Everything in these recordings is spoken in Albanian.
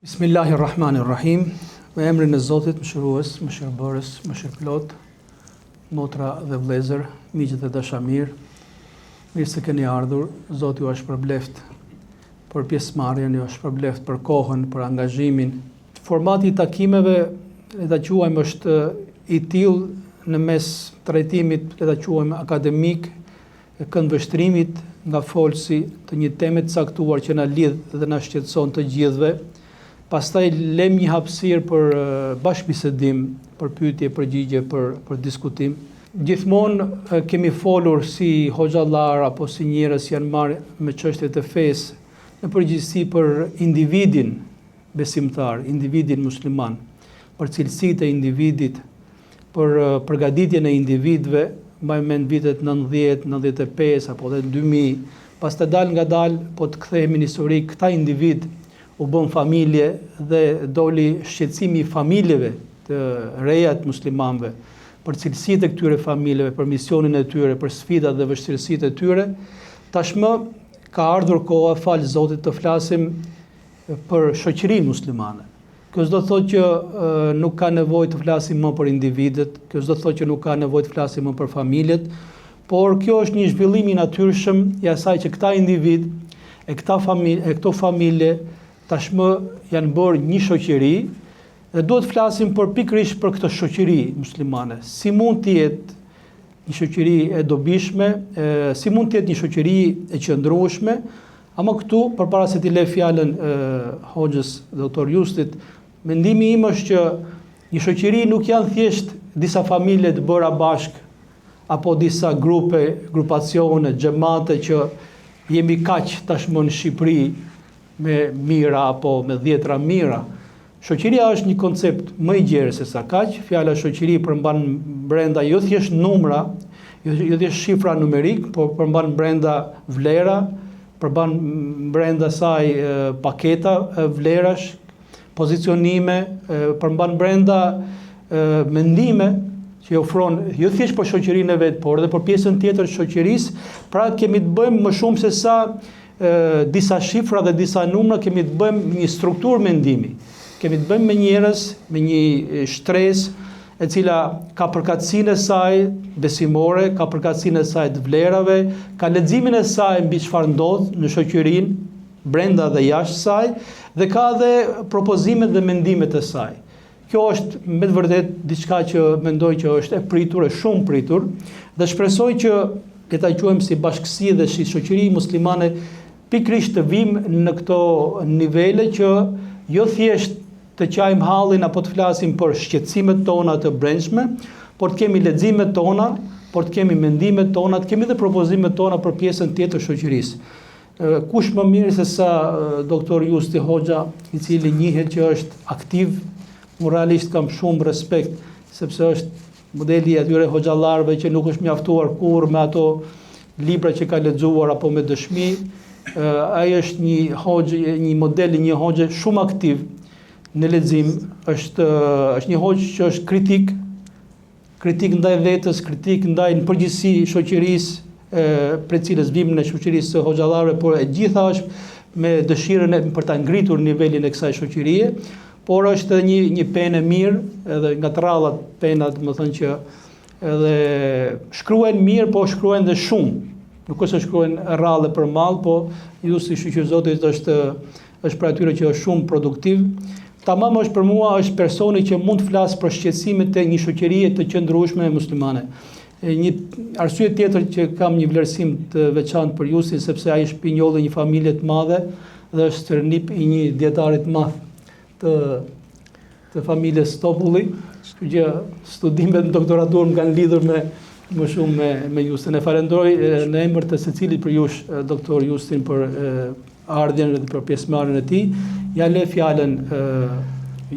Bismillahirrahmanirrahim. Me emrin e Zotit, mëshirues, mëshirbërës, mëshirplot, motra dhe vëllezër, miqët e dashamir, mirë se keni ardhur. Zoti ju është përbleft për pjesëmarrjen, ju është përbleft për kohën, për angazhimin. Formati i takimeve, le ta quajmë, është i tillë në mes trajtimit, le ta quajmë akademik, këndvështrimit nga folësi të një teme të caktuar që na lidh dhe na shqetëson të gjithëve. Pastaj lëm një hapësirë për bashkëbisedim, për pyetje, përgjigje, për diskutim. Gjithmonë kemi folur si hoxhallar apo si njerëz që janë marrë me çështjet e fesë, në përgjithësi për individin besimtar, individin musliman, për cilësitë e individit, për përgatitjen e individëve, mbaj mend vitet 90, 95 apo edhe 2000, pastaj dal ngadal po të kthehemi në histori, këta individ u bën familje dhe doli shqetësimi i familjeve të reja të muslimanëve, për cilësitë e këtyre familjeve, për misionin e tyre, për sfidat dhe vështirësitë e tyre. Tashmë ka ardhur koha, fal Zotit, të flasim për shoqërinë muslimane. Kjo s'do të thotë që nuk ka nevojë të flasim më për individet, kjo s'do të thotë që nuk ka nevojë të flasim më për familjet, por kjo është një zhvillim i natyrshëm i asaj që këta individ e këto familje tashmë janë bërë një shoqëri dhe duhet të flasim pikërisht për këtë shoqëri muslimane. Si mund të jetë një shoqëri e dobishme, si mund të jetë një shoqëri e qëndrueshme, ama këtu, përpara se t'i lë fjalën hoxhës doktor Justit, mendimi im është që një shoqëri nuk janë thjesht disa familje të bëra bashk apo disa grupacione, xhamate që jemi kaq tashmë në Shqipëri me mira apo me dhjetra mira. Shoqëria është një koncept më i gjerë se sa kaq. Fjala shoqëri përmban brenda jo thjesht numra, jo thjesht shifra numerik, por përmban brenda vlera, përmban brenda saj paketa vlerash, pozicionime, përmban brenda mendime që ofron jo thjesht për shoqërinë e vet, por edhe për pjesën tjetër të shoqërisë. Pra kemi të bëjmë më shumë se sa disa shifra dhe disa numra, kemi të bëjmë një strukturë mendimi. Kemi të bëjmë me njerëz, me një shtresë e cila ka përkatësinë e saj besimore, ka përkatësinë e saj të vlerave, ka leximin e saj mbi çfarë ndodh në shoqërinë, brenda dhe jashtë saj, dhe ka edhe propozimet dhe mendimet e saj. Kjo është me të vërtetë diçka që mendoj që është e pritur, e shumë pritur, dhe shpresoj që le ta quajmë si bashkësi dhe si shoqëri muslimane pikërisht të vim në këto nivele që jo thjesht të qajmë hallin apo të flasim për shqetësimet tona të brendshme, por të kemi leximet tona, por të kemi mendimet tona, të kemi dhe propozimet tona për pjesën tjetër të shoqërisë. Kush më mirë se sa doktor Justi Hoxha, i cili njihet që është aktiv, unë realisht kam shumë respekt, sepse është modeli atyre hoxhallarëve që nuk është mjaftuar kurrë me ato libra që ka lexuar apo me dëshmi. Ai është një hoxhë, një model i një hoxhe shumë aktiv në lexim, është një hoxhë që është kritik ndaj vetës, kritik ndaj në përgjithësi shoqërisë për cilës vim në shoqërisë së hoxhallarëve, por e gjitha është me dëshirën për ta ngritur nivelin e kësaj shoqërie, por është edhe një penë e mirë, edhe nga të rrallat pena, domethënë që edhe shkruajnë mirë, po shkruajnë dhe shumë. Nuk është se shkruajnë rrallë për mall, po Justi Shoqëri Zotit është për atyre që është shumë produktiv. Tamam është për mua është personi që mund të flasë për shqetësimet e një shoqërie të qëndrueshme muslimane. Një arsye tjetër që kam një vlerësim të veçantë për Justin, sepse ai është pinjolli një familje të madhe dhe është rënip i një dietari të madh të familjes Topulli, kështu që studimet në doktoraturë më kanë lidhur më shumë me Justin. E falenderoj në emër të secilit për jush, doktor Justin, për ardhjen dhe për pjesëmarrjen e tij. Ja le fjalën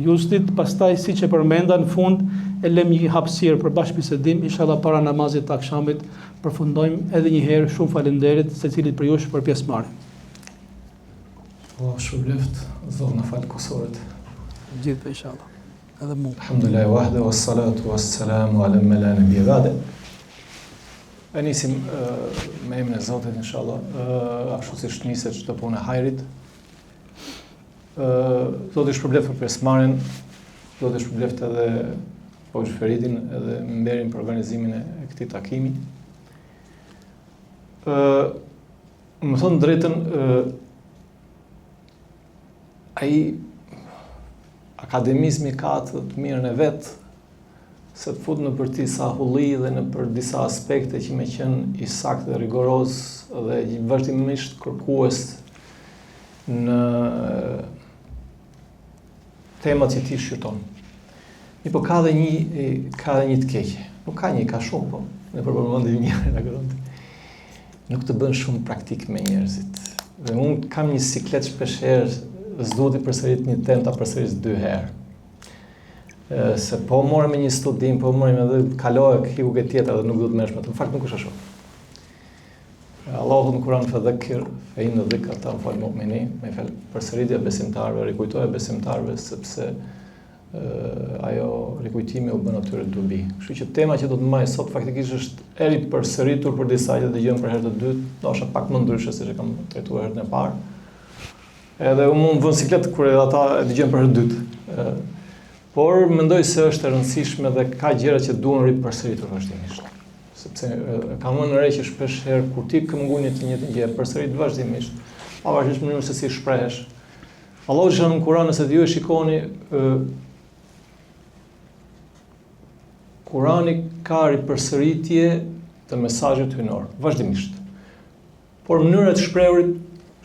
Justit, pastaj siç e përmenda në fund e lëm një hapësirë për bashkëbisedim, inshallah para namazit të akşamit përfundojmë. Edhe një herë shumë faleminderit secilit për jush për pjesëmarrjen. Allah shpëleft, Zot na fal kusoret. Gjithë inshallah. Edhe mu. Alhamdulillah wahde wassalatu wassalamu ala man la nabiyya ba'da. E nisim me emrin e Zotit inshallah, ashtu siç niset çdo punë e hajrit. Zoti shpërbleft për pjesëmarrjen, Zoti shpërbleft edhe Hoxh Feridin edhe Mberin për organizimin e këtij takimi. Më thonë drejtën, ai akademizmi ka të mirën e vet, se të fut në për disa hulli dhe në për disa aspekte që me qenë i saktë dhe rigoroz dhe vazhdimisht kërkues në temat që ti shqyrton. Po ka dhe një të keqe. Nuk ka një, ka shumë, po. Në përmendje një në grënd. Nuk të bën shumë praktik me njerëzit. Dhe unë kam një siklet shpeshherë, s'duhet i përsërit një temë ta përsëris 2 herë. Se po morëm një studim, po morëm edhe kaloj hiku tjetër dhe nuk duhet merresh me të. Në fakt nuk është ashtu. Allahu në Kur'an fadhakkir fa inna dhikra tanfa'ul mu'minin, me fal përsëritja besimtarëve, rikujtoja besimtarëve sepse ajo rikujtimi u bën atyre dobi. Kështu që tema që do të mbaj sot faktikisht është eri përsëritur për disa që dëgjojmë për herë të dytë, ndoshta pak më ndryshe se që kam trajtuar herën e parë. Edhe unë më vën siklet kur edhe ata e dëgjojnë për herë të dytë. Por mendoj se është e rëndësishme dhe ka gjëra që duhen ripërsëritur vazhdimisht. Sepse kam vënë re që shpesh herë kur ti ke munguar të njëjtën gjë përsërit vazhdimisht, pavarësisht mënyrës se si shprehesh. Allahu thënë në Kur'an, nëse ju e shikoni, Kurani ka ripërsëritje të mesazhit hyjnor, vazhdimisht. Por mënyra e shprehurit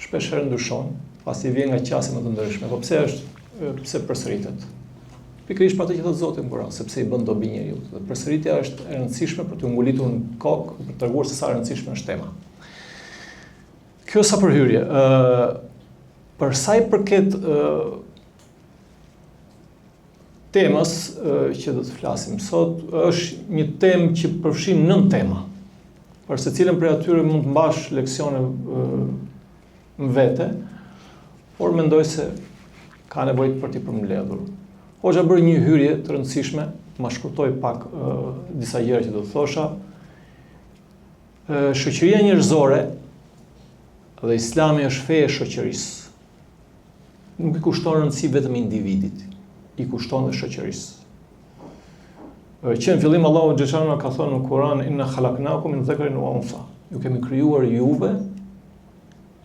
shpesh herë ndryshon, pasi vjen nga qasje më të ndryshme. Po pse përsëritet? Pikërisht për atë që thotë Zoti në Kur'an, sepse i bën dobi njeriu. Dhe përsëritja është e rëndësishme për të ngulitur në kokë, për të treguar se sa e rëndësishme është tema. Kjo sa për hyrje. Për sa i përket temës që do të flasim sot, është një temë që përfshin 9 tema. Për secilën prej atyre mund të mbash leksione në vete, por mendoj se ka nevojë për t'i përmbledhur. Hoxha bërë një hyrje të rëndësishme, ma shkurtoj pak disa gjëra që do të thosha. Shoqëria njerëzore dhe Islami është fe e shoqërisë. Nuk i kushton rëndësi vetëm individit, i kushton dhe shoqërisë. Që në fillim Allahu xhallahu ka thënë në Kur'an inna khalaqnakum min dhakarin wa untha. Ju kemi krijuar juve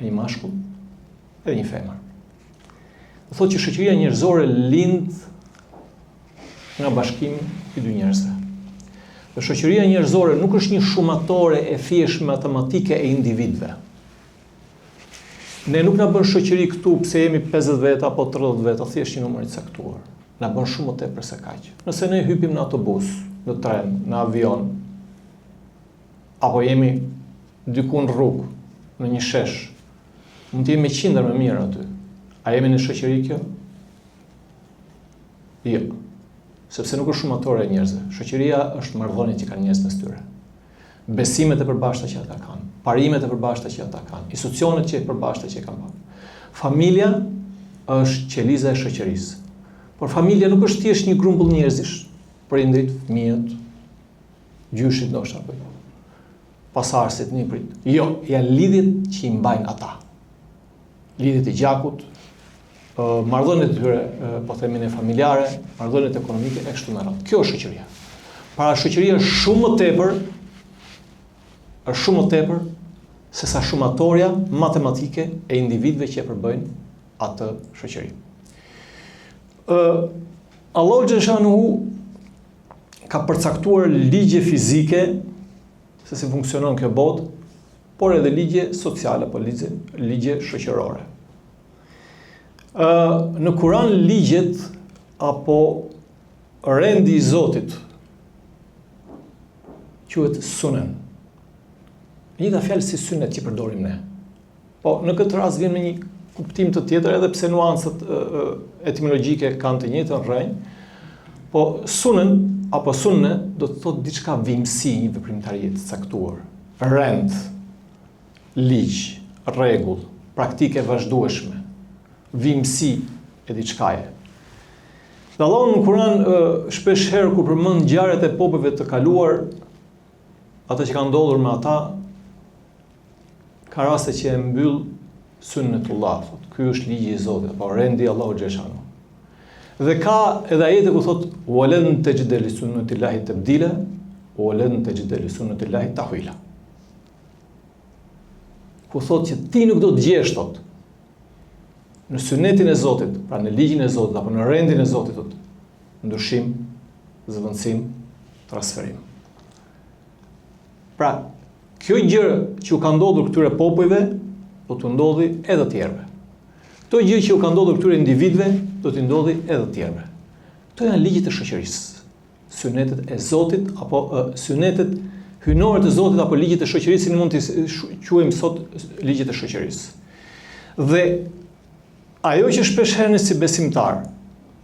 një mashkull dhe një femër. Do thotë që shoqëria njerëzore lind nga bashkimi i 2 njerëzve. Dhe shoqëria njerëzore nuk është një shumatore e thjeshtë matematike e individëve. Ne nuk na bën shoqëri këtu pse jemi 50 veta apo 30 veta, thjesht një numër i caktuar. Na bën shumë më tepër se kaq. Nëse ne hypim në autobus, në tren, në avion, apo jemi diku në rrugë, në një shesh, mund të jemi me qindër më mirë aty. A jemi në shoqëri kjo? Jo. Sepse nuk është shumatore e njerëzve. Shoqëria është marrëdhënie që kanë njerëz mes tyre. Besimet e përbashkëta që ata kanë, parimet e përbashkëta që ata kanë, institucionet që e përbashkëta që kanë. Familja është qeliza e shoqërisë. Por familja nuk është thjesht një grumbull njerëzish, prindrit, fëmijët, gjyshit ndoshta apo pasardhësit, niprit. Jo, janë lidhjet që i mbajnë ata. Lidhjet e gjakut, marrëdhëniet e tyre, po themin e familjare, marrëdhëniet ekonomike e kështu me radhë. Kjo është shoqëria. Para shoqëria është shumë më tepër se sa shumatorja matematike e individëve që e përbëjnë atë shoqëri. Allahu xhallahu ka përcaktuar ligje fizike se si funksionon kjo botë, por edhe ligje sociale apo ligje shoqërore. Në Kur'an ligjet apo rendi i Zotit quhet sunen. Njëta fjalë si sunet që përdorim ne. Po në këtë rast vjen me një kuptim të tjetër edhe pse nuancat etimologjike kanë të njëjtën rrënjë. Po sunen apo sunne do të thotë diçka vimësi, një veprimtari të caktuar, rend, ligj, rregull, praktike vazhdueshme, vimësi e diçkaje. Dhe Allahu në Kur'an shpesh herë kur përmend ngjarjet e popujve të kaluar, ata që kanë ndodhur me ata, ka raste që e mbyll sunnetullah, thot, ky është ligji i Zotit, apo rendi Allahu xhashanu. Dhe ka edhe ajete ku thot walan tajida li sunnatillahi tabdila walan tajida li sunnatillahi tahwila. Ku thot që ti nuk do të gjesh thot në sunetin e Zotit, pra në ligjin e Zotit apo në rendin e Zotit thot, ndryshim, zëvendësim, transferim. Pra, kjo gjë që u ka ndodhur këtyre popujve, do të ndodhi edhe tjerëve. Këto gjë që u ka ndodhur këtyre individëve, do të ndodhi edhe tjerëve. Këto janë ligjet e shoqërisë. Sunetet e Zotit apo sunetet hynore të Zotit apo ligjet e shoqërisë, ne mund të quajmë sot ligjet e shoqërisë. Dhe ajo që shpesh herë ne si besimtar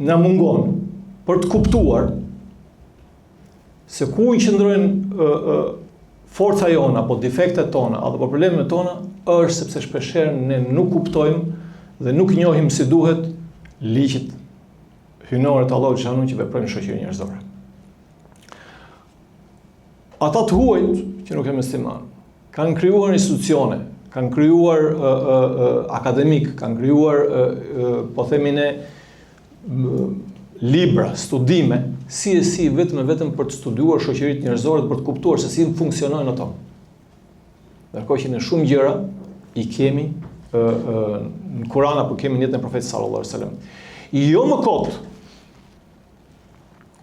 na mungon për të kuptuar se ku i qëndrojnë forca jona apo defektet tona apo problemet tona, është sepse shpesh herë ne nuk kuptojmë dhe nuk njohim si duhet ligjet hynore të Allahut xhanu që veprojnë në shoqërinë njerëzore. Ata të huajt që nuk e musliman kanë krijuar institucione, kanë krijuar akademik, kanë krijuar po themi ne libra, studime, si vetëm për të studiuar shoqëritë njerëzore dhe për të kuptuar se si funksionojnë ato. Ndërkohë që në shumë gjëra i kemi në Kur'an apo kemi në jetën e Profetit sallallahu alajhi wasallam. Jo më kot.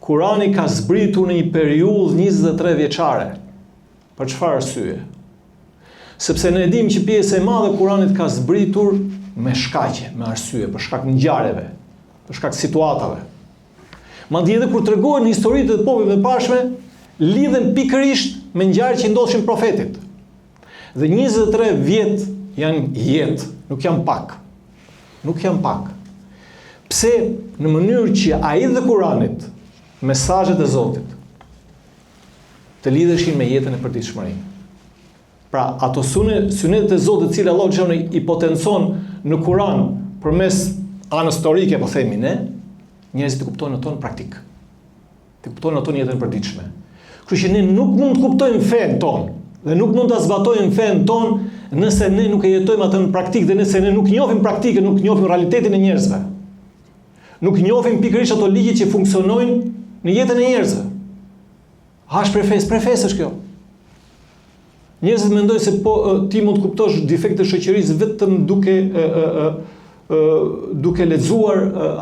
Kurani ka zbritur në një periudhë 23 vjeçare. Për çfarë arsye? Sepse ne dimë që pjesë e madhe e Kuranit ka zbritur me shkaqe, me arsye, për shkak të ngjarjeve, për shkak të situatave. Madje edhe kur tregohen historitë të popujve të pashme, lidhen pikërisht me ngjarjet që ndodhin profetit. Dhe 23 vjet janë jetë, nuk janë pak. Nuk janë pak. Pse në mënyrë që ai dhe Kuranit, mesazhet e Zotit, të lidheshin me jetën e përditshmërisë. Pra, ato sunetet e Zotit, të cilat Allahu xhanu i potencon në Kur'an përmes anës historike, po themi ne, njerëzit e kuptojnë ato në praktik. Të kuptojnë ato në jetën e përditshme. Kështu që ne nuk mund të kuptojmë fen ton dhe nuk mund ta zbatojmë fen ton nëse ne nuk e jetojmë atë në praktik dhe nëse ne nuk njohim praktikën, nuk njohim realitetin e njerëzve. Nuk njohim pikërisht ato ligje që funksionojnë në jetën e njerëzve. Hash prefes është kjo. Njerëzit mendojnë se ti mund të kuptosh defektet e shoqërisë vetëm duke lexuar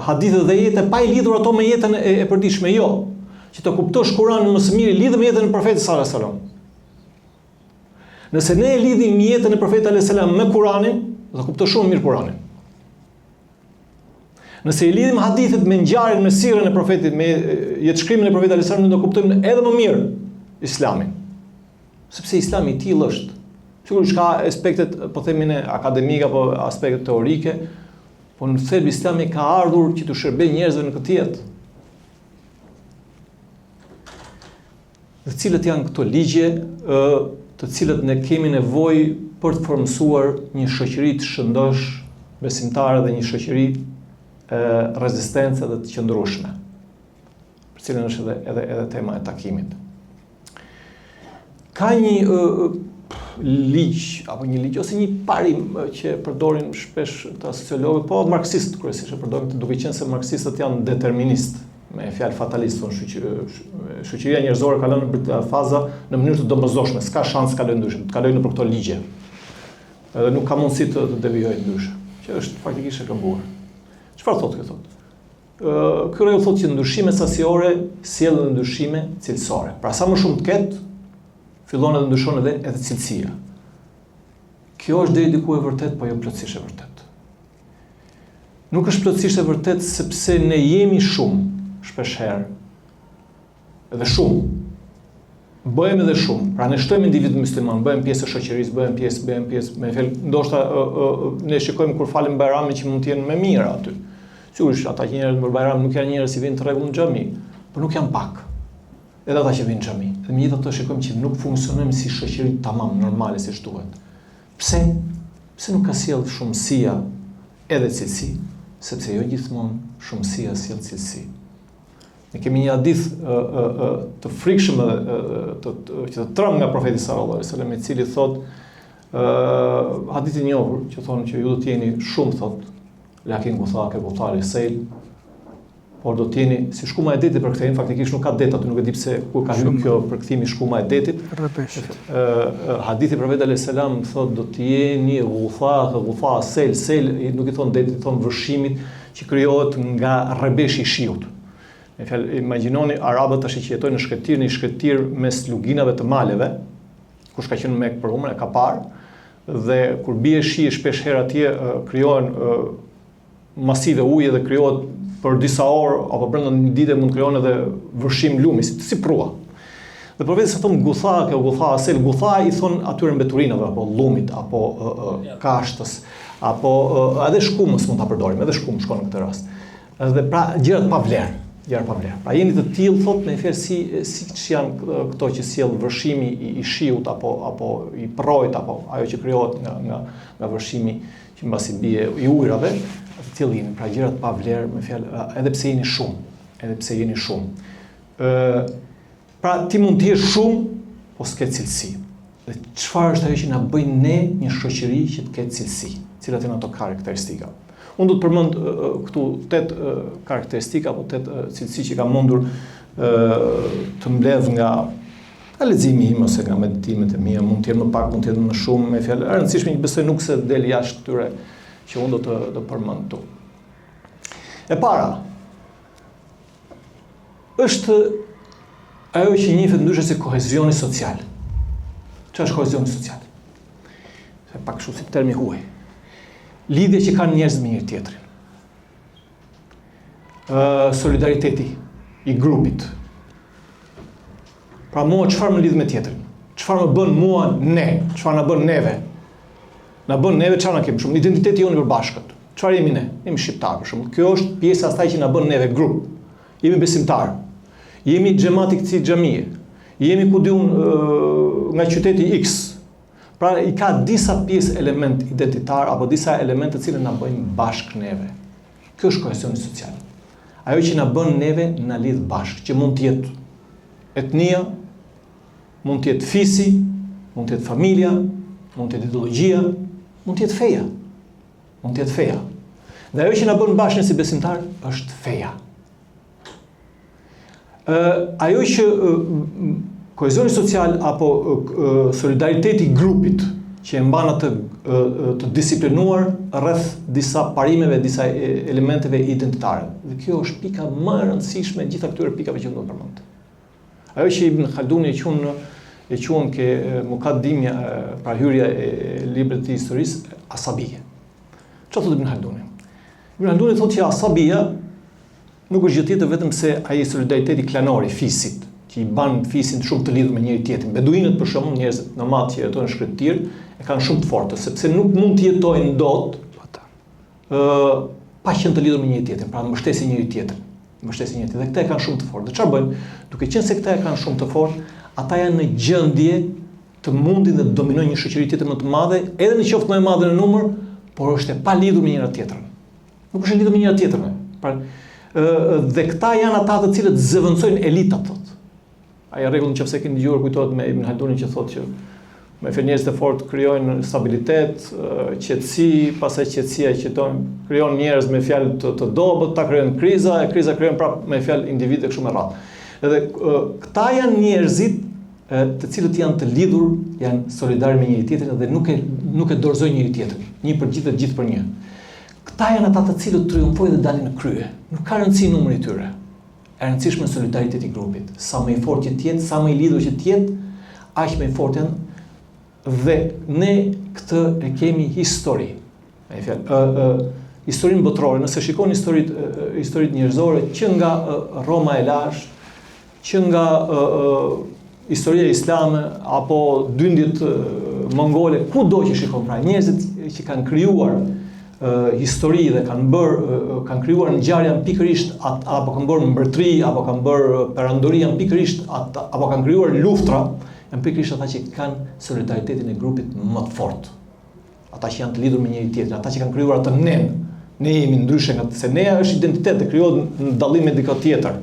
hadithe dhe jetë pa i lidhur ato me jetën e përditshme. Jo, që të kuptosh Kur'anin më së miri lidhet me jetën e Profetit sallallahu alajhi wasallam. Nëse ne e lidhim jetën e Profetit sallallahu alajhi wasallam me Kur'anin, do të kuptosh shumë mirë Kur'anin. Nëse i lidhim hadithet me ngjarjen me sirrën e Profetit, me jetëshkrimin e Profetit sallallahu alajhi wasallam, do kuptojmë edhe më mirë Islamin. Sepse Islami i tillë është. Sigurisht ka aspektet, po themi ne, akademike apo aspekte teorike, po në thelb Islami ka ardhur që të shërbejë njerëzve në këtë jetë. Dhe cilët janë këto ligje, të cilët ne kemi nevojë për të formsuar një shoqëri të shëndosh, besimtare dhe një shoqëri rezistence dhe të qëndrueshme, për cilën është edhe tema e takimit. Ka një ligj apo një ligj ose një parim që përdorin shpesh ta sociologët, po marksist kryesisht e përdorin, duke qenë se marksistët janë determinist, me fjalë fatalist, shoqëria njerëzore ka lënë në faza në mënyrë të domosdoshme, s'ka shans të kalojë ndryshe, të kalojë nëpër këto ligje. Edhe nuk ka mundësi të devijojë ndryshe, që është faktikisht e këmbuar. Çfarë thotë kjo thotë? Ky rregull thotë që ndryshimet sasiore sjellin ndryshime cilësore. Pra sa më shumë të ketë, fillon edhe ndryshon edhe cilësia. Kjo është deri diku e vërtet, po jo plotësisht e vërtet. Nuk është plotësisht e vërtet sepse ne jemi shumë, shpesh herë, edhe shumë. Bëhem edhe shumë. Pra ne shtojmë individ musliman, bëhem pjesë e shoqërisë, bëhem pjesë, me fjalë, ndoshta ne shikojmë kur falim Bajramin që mund të jenë më mirë aty. Sigurisht ata që njerëz për Bajram nuk janë njerëz që vinë të rregull në xhami, por nuk janë pak. Edhe ata që vinë në xhami. Dhe megjithatë shikojmë që nuk funksionojmë si shoqëri tamam normale siç duhet. Pse? Pse nuk ka sjell shumësia edhe cilësi? Sepse jo gjithmonë shumësia sjell cilësi. Ne kemi një hadith të frikshëm që të trëm nga Profeti sallallahu alajhi wasallam, i cili thotë Hadithi i njohur që thonë që ju do të jeni shumë, thot, lakin guthake, guthari sejl, por do të jeni si shkuma e detit për kthejnë, faktikisht nuk ka det aty, nuk e di pse ku ka hyrë kjo përkthimi shkuma e detit. Hadithi profetit alayhis salam thotë do të jeni gutha sel, nuk i thon detit, i thon vërshimit që krijohet nga rrebeshi i shiut. Me fjalë, imagjinoni arabët tash që jetojnë në një shkretir mes luginave të maleve, kush ka qenë në Mekë për umrë e ka parë, dhe kur bie shi shpesh herë atje krijohen masive uji dhe krijohet për disa orë apo brenda një dite mund krijohen edhe vërshim lumi si prua. Dhe profeti sa thon gutha sel, gutha i thon atyre mbeturinave apo llumit apo kashtës apo edhe shkumës mund ta përdorim, edhe shkumë shkon në këtë rast. Dhe pra gjërat pa vlerë. Pra jeni të tillë thot me fjalë si janë këto që sjell vërshimi i shiut apo i prrojt apo ajo që krijohet nga vërshimi që mbasi bie i ujrave, të tillë jeni, pra gjërat pa vlerë, me fjalë edhe pse jeni shumë. Pra ti mund të jesh shumë, po s'ke cilësi. Dhe çfarë është ajo që na bën ne një shoqëri që të ketë cilësi? Cilat janë ato karakteristika? Unë do të përmend këtu 8 karakteristika apo 8 cilësi që kam mundur të mbledh nga leximi im ose nga meditimet e mia, mund të jenë më pak, mund të jenë më shumë, me fjalë e rëndësishme që besoj nuk se del jashtë këtyre që unë do të përmend këtu. E para është ajo që njihet ndryshe si kohezioni social. Çfarë është kohezioni social? Se pak kështu si termi huaj. Lidhje që kanë njerëz me njëri tjetrin. Solidariteti i grupit. Pra mua çfarë më lidh me tjetrin? Çfarë më bën mua ne? Çfarë na bën neve? Na bën neve çfarë na kemi shumë? Identiteti jonë i përbashkët. Çfarë jemi ne? Jemi shqiptarë për shembull. Kjo është pjesa asaj që na bën neve grup. Jemi besimtarë. Jemi xhamati këtij xhamie. Jemi ku diun nga qyteti X. Pra i ka disa pjesë element identitar apo disa elemente të cilët na bëjnë bashkë neve. Kjo është kohesioni social. Ajo që na bën neve na lidh bashkë, që mund të jetë etnia, mund të jetë fisi, mund të jetë familja, mund të jetë ideologjia, mund të jetë feja. Dhe ajo që na bën bashkë si besimtar është feja. Ajo që kohezioni social apo solidariteti i grupit që e mban atë të disiplinuar rreth disa parimeve, disa elementeve identitare. Dhe kjo është pika më e rëndësishme e gjitha këtyre pikave që do të përmend. Ajo që Ibn Khalduni e quhen ke mukaddimja, pra hyrja e librit të historisë, asabije. Çfarë thotë Ibn Khalduni? Ibn Khalduni thotë që asabija nuk është gjë tjetër vetëm se ai solidariteti klanor i fisit, që i ban fisin shumë të lidhur me njëri tjetrin. Beduinët për shembull, njerëzit nomad që jetojnë në shkretëtir, e kanë shumë të fortë, sepse nuk mund të jetojnë dot pa qenë të lidhur me njëri tjetrin, pra mbështesin njëri tjetrin. Dhe këta e kanë shumë të fortë. Dhe çfarë bëjnë? Duke qenë se këta e kanë shumë të fortë, ata janë në gjendje të mundin dhe të dominojnë një shoqëri tjetër më të madhe, edhe në qoftë më e madhe në numër, por është e pa lidhur me njëra tjetrën. Nuk është e lidhur me njëra tjetrën. Pra, dhe këta janë ata të cilët zëvendësojnë elitat, thotë. Ajo rregull nëse keni dëgjuar kujtohet me Ibn Khaldunin që thotë që me njerëz të fortë krijojnë stabilitet, qetësi, pastaj qetësia që krijon njerëz me fjalë të dobët, ta krijon kriza, e kriza krijon prapë me fjalë individë kështu me radhë. Edhe këta janë njerëzit të cilët janë të lidhur, janë solidarë me njëri tjetrin dhe nuk e dorëzojnë njëri tjetrin, një për gjithë dhe gjithë për një. Këta janë ata të cilët triumfojnë dhe dalin në krye. Nuk ka rëndësi numri i tyre. E rëndësishme në solidariteti i grupit. Sa më i fortë që të jetë, sa më i lidhur që të jetë, aq më i fortë janë. Dhe ne këtë e kemi histori. Me fjalë, historinë botërore, nëse shikoni historitë njerëzore që nga Roma e lashtë, që nga historia islame apo dyndjet mongole, kudo që shikon, pra njerëzit që kanë krijuar histori dhe kanë krijuar ngjarje pikërisht apo kanë bërë mbretëri apo kanë bërë perandori pikërisht apo kanë krijuar luftra, janë pikërisht ata që kanë solidaritetin e grupit më të fortë. Ata që janë të lidhur me njëri tjetrin, ata që kanë krijuar atë ne. Ne jemi ndryshe nga se neja është identitet dhe krijohet në dallim me diçka tjetër.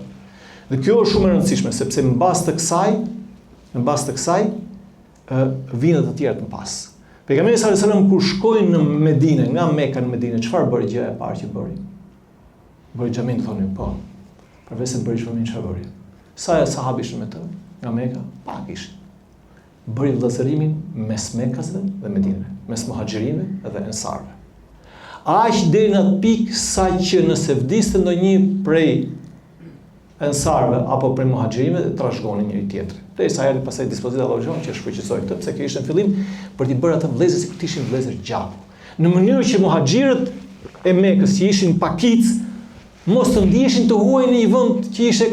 Dhe kjo është shumë e rëndësishme sepse mbas të kësaj vijnë të tjerët më pas. Pejgamberi sallallahu alajhi wasallam kur shkoi në Medinë, nga Mekka në Medinë, çfarë bëri gjëja e parë që bëri? Bëri xhamin, thonë, po. Përveç se bëri xhamin, çfarë bëri? Sa sahabë ishin me të nga Mekka? Pak ishin. Bëri vëllazërimin mes Mekasve dhe Medinëve, mes muhaxhirinëve dhe ensarëve. Aq deri në atë pikë sa që nëse vdiste ndonjë prej ensarëve apo prej muhaxhirinëve, trashëgonin njëri tjetrin. Derisa erdhi pastaj dispozita e Allahut që shfrytëzoi këtë, pse kjo ishte në fillim për t'i bërë atë vëllezër si të ishin vëllezër gjaku. Në mënyrë që muhaxhirët e Mekës që ishin pakic, mos të ndiheshin të huaj në një vend që ishte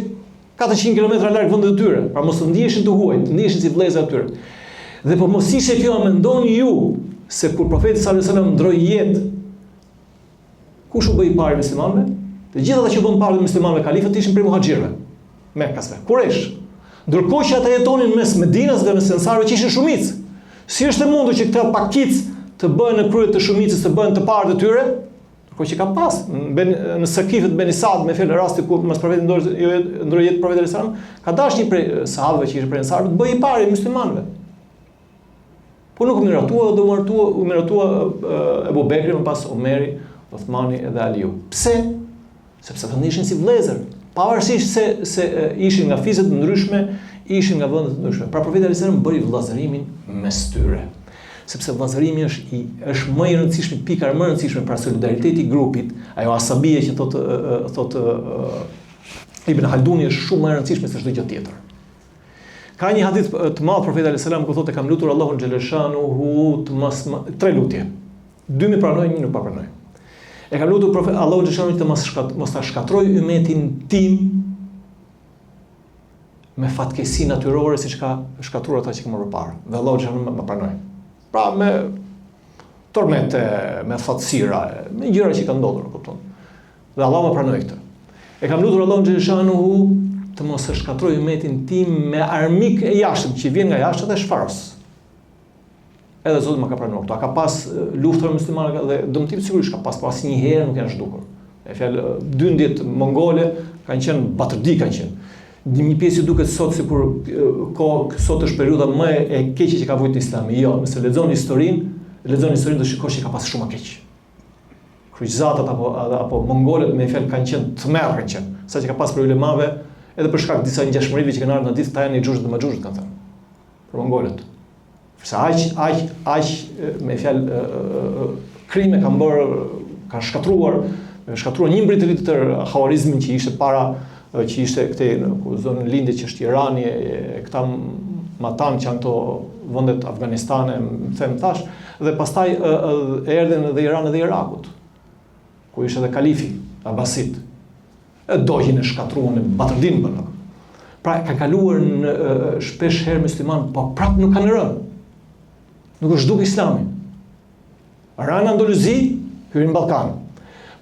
400 km larg vendit të tyre, pra mos të ndiheshin të huaj, të ndiheshin si vëllezër atyre. Dhe po mos ishte kjo, mendoni ju se kur profeti sallallahu alajhi wasallam ndroi jetë, kush u bë i parë muslimanëve? Të gjithë ata që bën parë muslimanëve kalifët ishin prej muhaxhirëve, Mekasve, Quraysh. Ndërkohë që ata jetonin mes Medinës dhe mes ensarëve që ishin shumicë. Si është e mundur që këta pakic të bëhen në krye të shumicës, të bëhen të parë të tyre? Ndërkohë që ka pas në Sakifët Beni Saad, me fjalë rasti ku mos profeti ndroi jetë profeti sallallahu alajhi wasallam, ka dashur një prej sahabëve që ishin prej ensarëve të bëjë i parë muslimanëve. Po nuk u miratua Ebu Bekri, më pas Omeri, Uthmani edhe Aliu. Pse? Sepse të ndiheshin si vëllezër, pavarësisht se ishin nga fiset të ndryshme, ishin nga vende të ndryshme. Pra profeti sallallahu alajhi wasallam bëri vëllazërimin mes tyre. Sepse vëllazërimi është më i rëndësishmi, pika më e rëndësishme pra solidariteti i grupit, ajo asabie që thotë Ibn Halduni është shumë më e rëndësishme se çdo gjë tjetër. Ka një hadith të madh profeti sallallahu alajhi wasallam ku thotë kam lutur Allahun xhaleshanuhu të mos tre lutje. 2 mi pranoi, 1 nuk pa pranoi. E kam lutur Allahun xhaleshanuhu të mos ta shkatroj ummetin tim me fatkesi natyrore siç ka shkatruar ata që kemi më parë. Dhe Allahu xhaleshanuhu më pranoi. Pra me tormente, me fatësira, me gjëra që kanë ndodhur, kupton. Dhe Allah më pranoi këtë. E kam lutur Allahun xhaleshanuhu të mos e shkatroj ummetin tim me armik e jashtëm që vjen nga jashtë dhe shfarës. Edhe Zoti më ka pranuar këto. Ka pas luftra muslimane dhe dëmtim sigurisht ka pas, po asnjëherë nuk janë zhdukur. Me fjalë 12 mongole kanë qenë batërdi kanë qenë. Një pjesë duket sot sikur sot është periudha më e keqe që ka vujt Islami. Jo, nëse lexon historinë do shikosh që ka pas shumë keq. Kryqëzatat apo mongolet me fjalë kanë qenë tmerr kanë qenë. Sa që ka pas për ulemave, edhe për shkak të disa ngjashmërive që kanë ardhur në ditë ta janë i xhuxhët dhe maxhuxhët kanë thënë. Për mongolet. Sa aq me fjalë krime kanë bërë, kanë shkatruar një mbretëri të tërë, Hawarizmin që ishte para që ishte këtej në zonën lindje që është Irani, këta Matan që janë to vendet Afganistane, them thash, dhe pastaj erdhën edhe Iran dhe Irakut, ku ishte edhe kalifi Abbasit. E dojin e shkatruan e batërdin bënë. Pra ka kaluar në shpesh herë musliman, po prap nuk kanë rënë. Nuk është duk Islami. Ranë në Andaluzi, hyrin në Ballkan.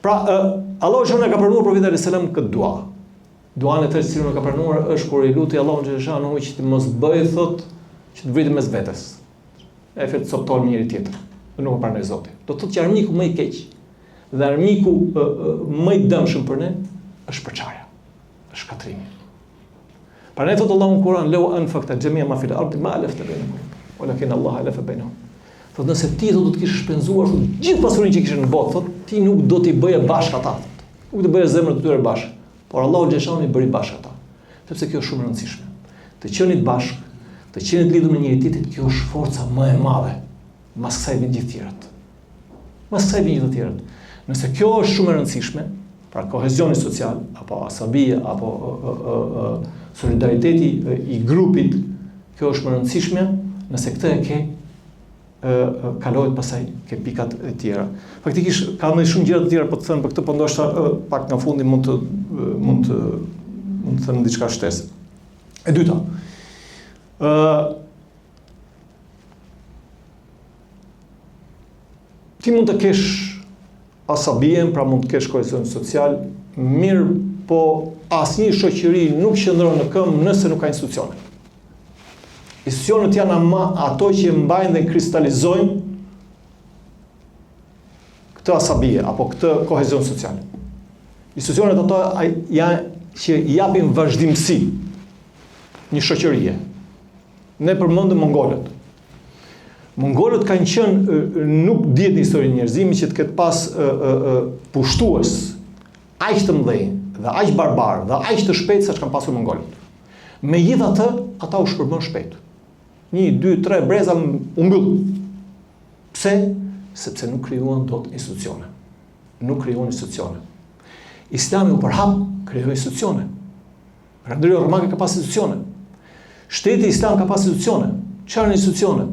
Pra Allahu xhallahu ka pranuar profetit sallallahu alajhi wasallam këtë dua. Duan e tërë që nuk ka pranuar është kur i luti Allahun xhaleshanuhu që të mos bëj thot që të vritet mes vetes. E flet soptor njëri tjetër. Nuk e pranoi Zoti. Do thotë që armiku më i keq dhe armiku më i dëmshëm për ne është përçarja. Është shkatrimi. Pra ne thotë Allahu në Kur'an law anfaqta jamia ma fil ardi ma alafta bainahum walakin Allah alafa bainahum. Thotë nëse ti do të kishe shpenzuar gjithë pasurinë që kishe në botë, thotë ti nuk do t'i bëje bashkë ata. Nuk do të bëje zemrën e tyre bashkë. Por Allahu xhaleshanuhu i bëri bashkë ata. Sepse kjo është shumë e rëndësishme. Të qenit bashkë, të qenit lidhur me njëri tjetrin, kjo është forca më e madhe. Mas kësaj vijnë gjithë të tjerat. Nëse kjo është shumë e rëndësishme, pra kohezioni social apo asabia apo solidariteti i grupit, kjo është më e rëndësishme, nëse këtë e ke kalohet pasaj ke pikat e tjera. Faktikisht ka ndonjë shumë gjëra të tjera po të them për këtë, po ndoshta pak nga fundi mund të them diçka shtesë. E dyta. Ti mund të kesh asabien, pra mund të kesh kohezion social, mirë, po asnjë shoqëri nuk qëndron në këmbë nëse nuk ka institucione. Institucionet janë ato që mbajnë dhe kristalizojnë këtë asabie apo këtë kohezion social. Institucionet ato janë që japin vazhdimsi një shoqërie. Ne përmendëm mongolët. Mongolët kanë qenë, nuk dihet në historinë e njerëzimit që të ketë pas pushtues aq të mëdhenj dhe aq barbar dhe aq të shpejt sa që kanë pasur mongolët. Megjithatë, ata u shpërblën shpejt. 1, 2, 3 breza u mbyll. Pse? Sepse nuk krijuan dot institucione. Nuk krijuan institucione. Islami u përhap, krijoi institucione. Perandëria romane ka pas institucione. Shteti islam ka pas institucione. Çfarë institucionet?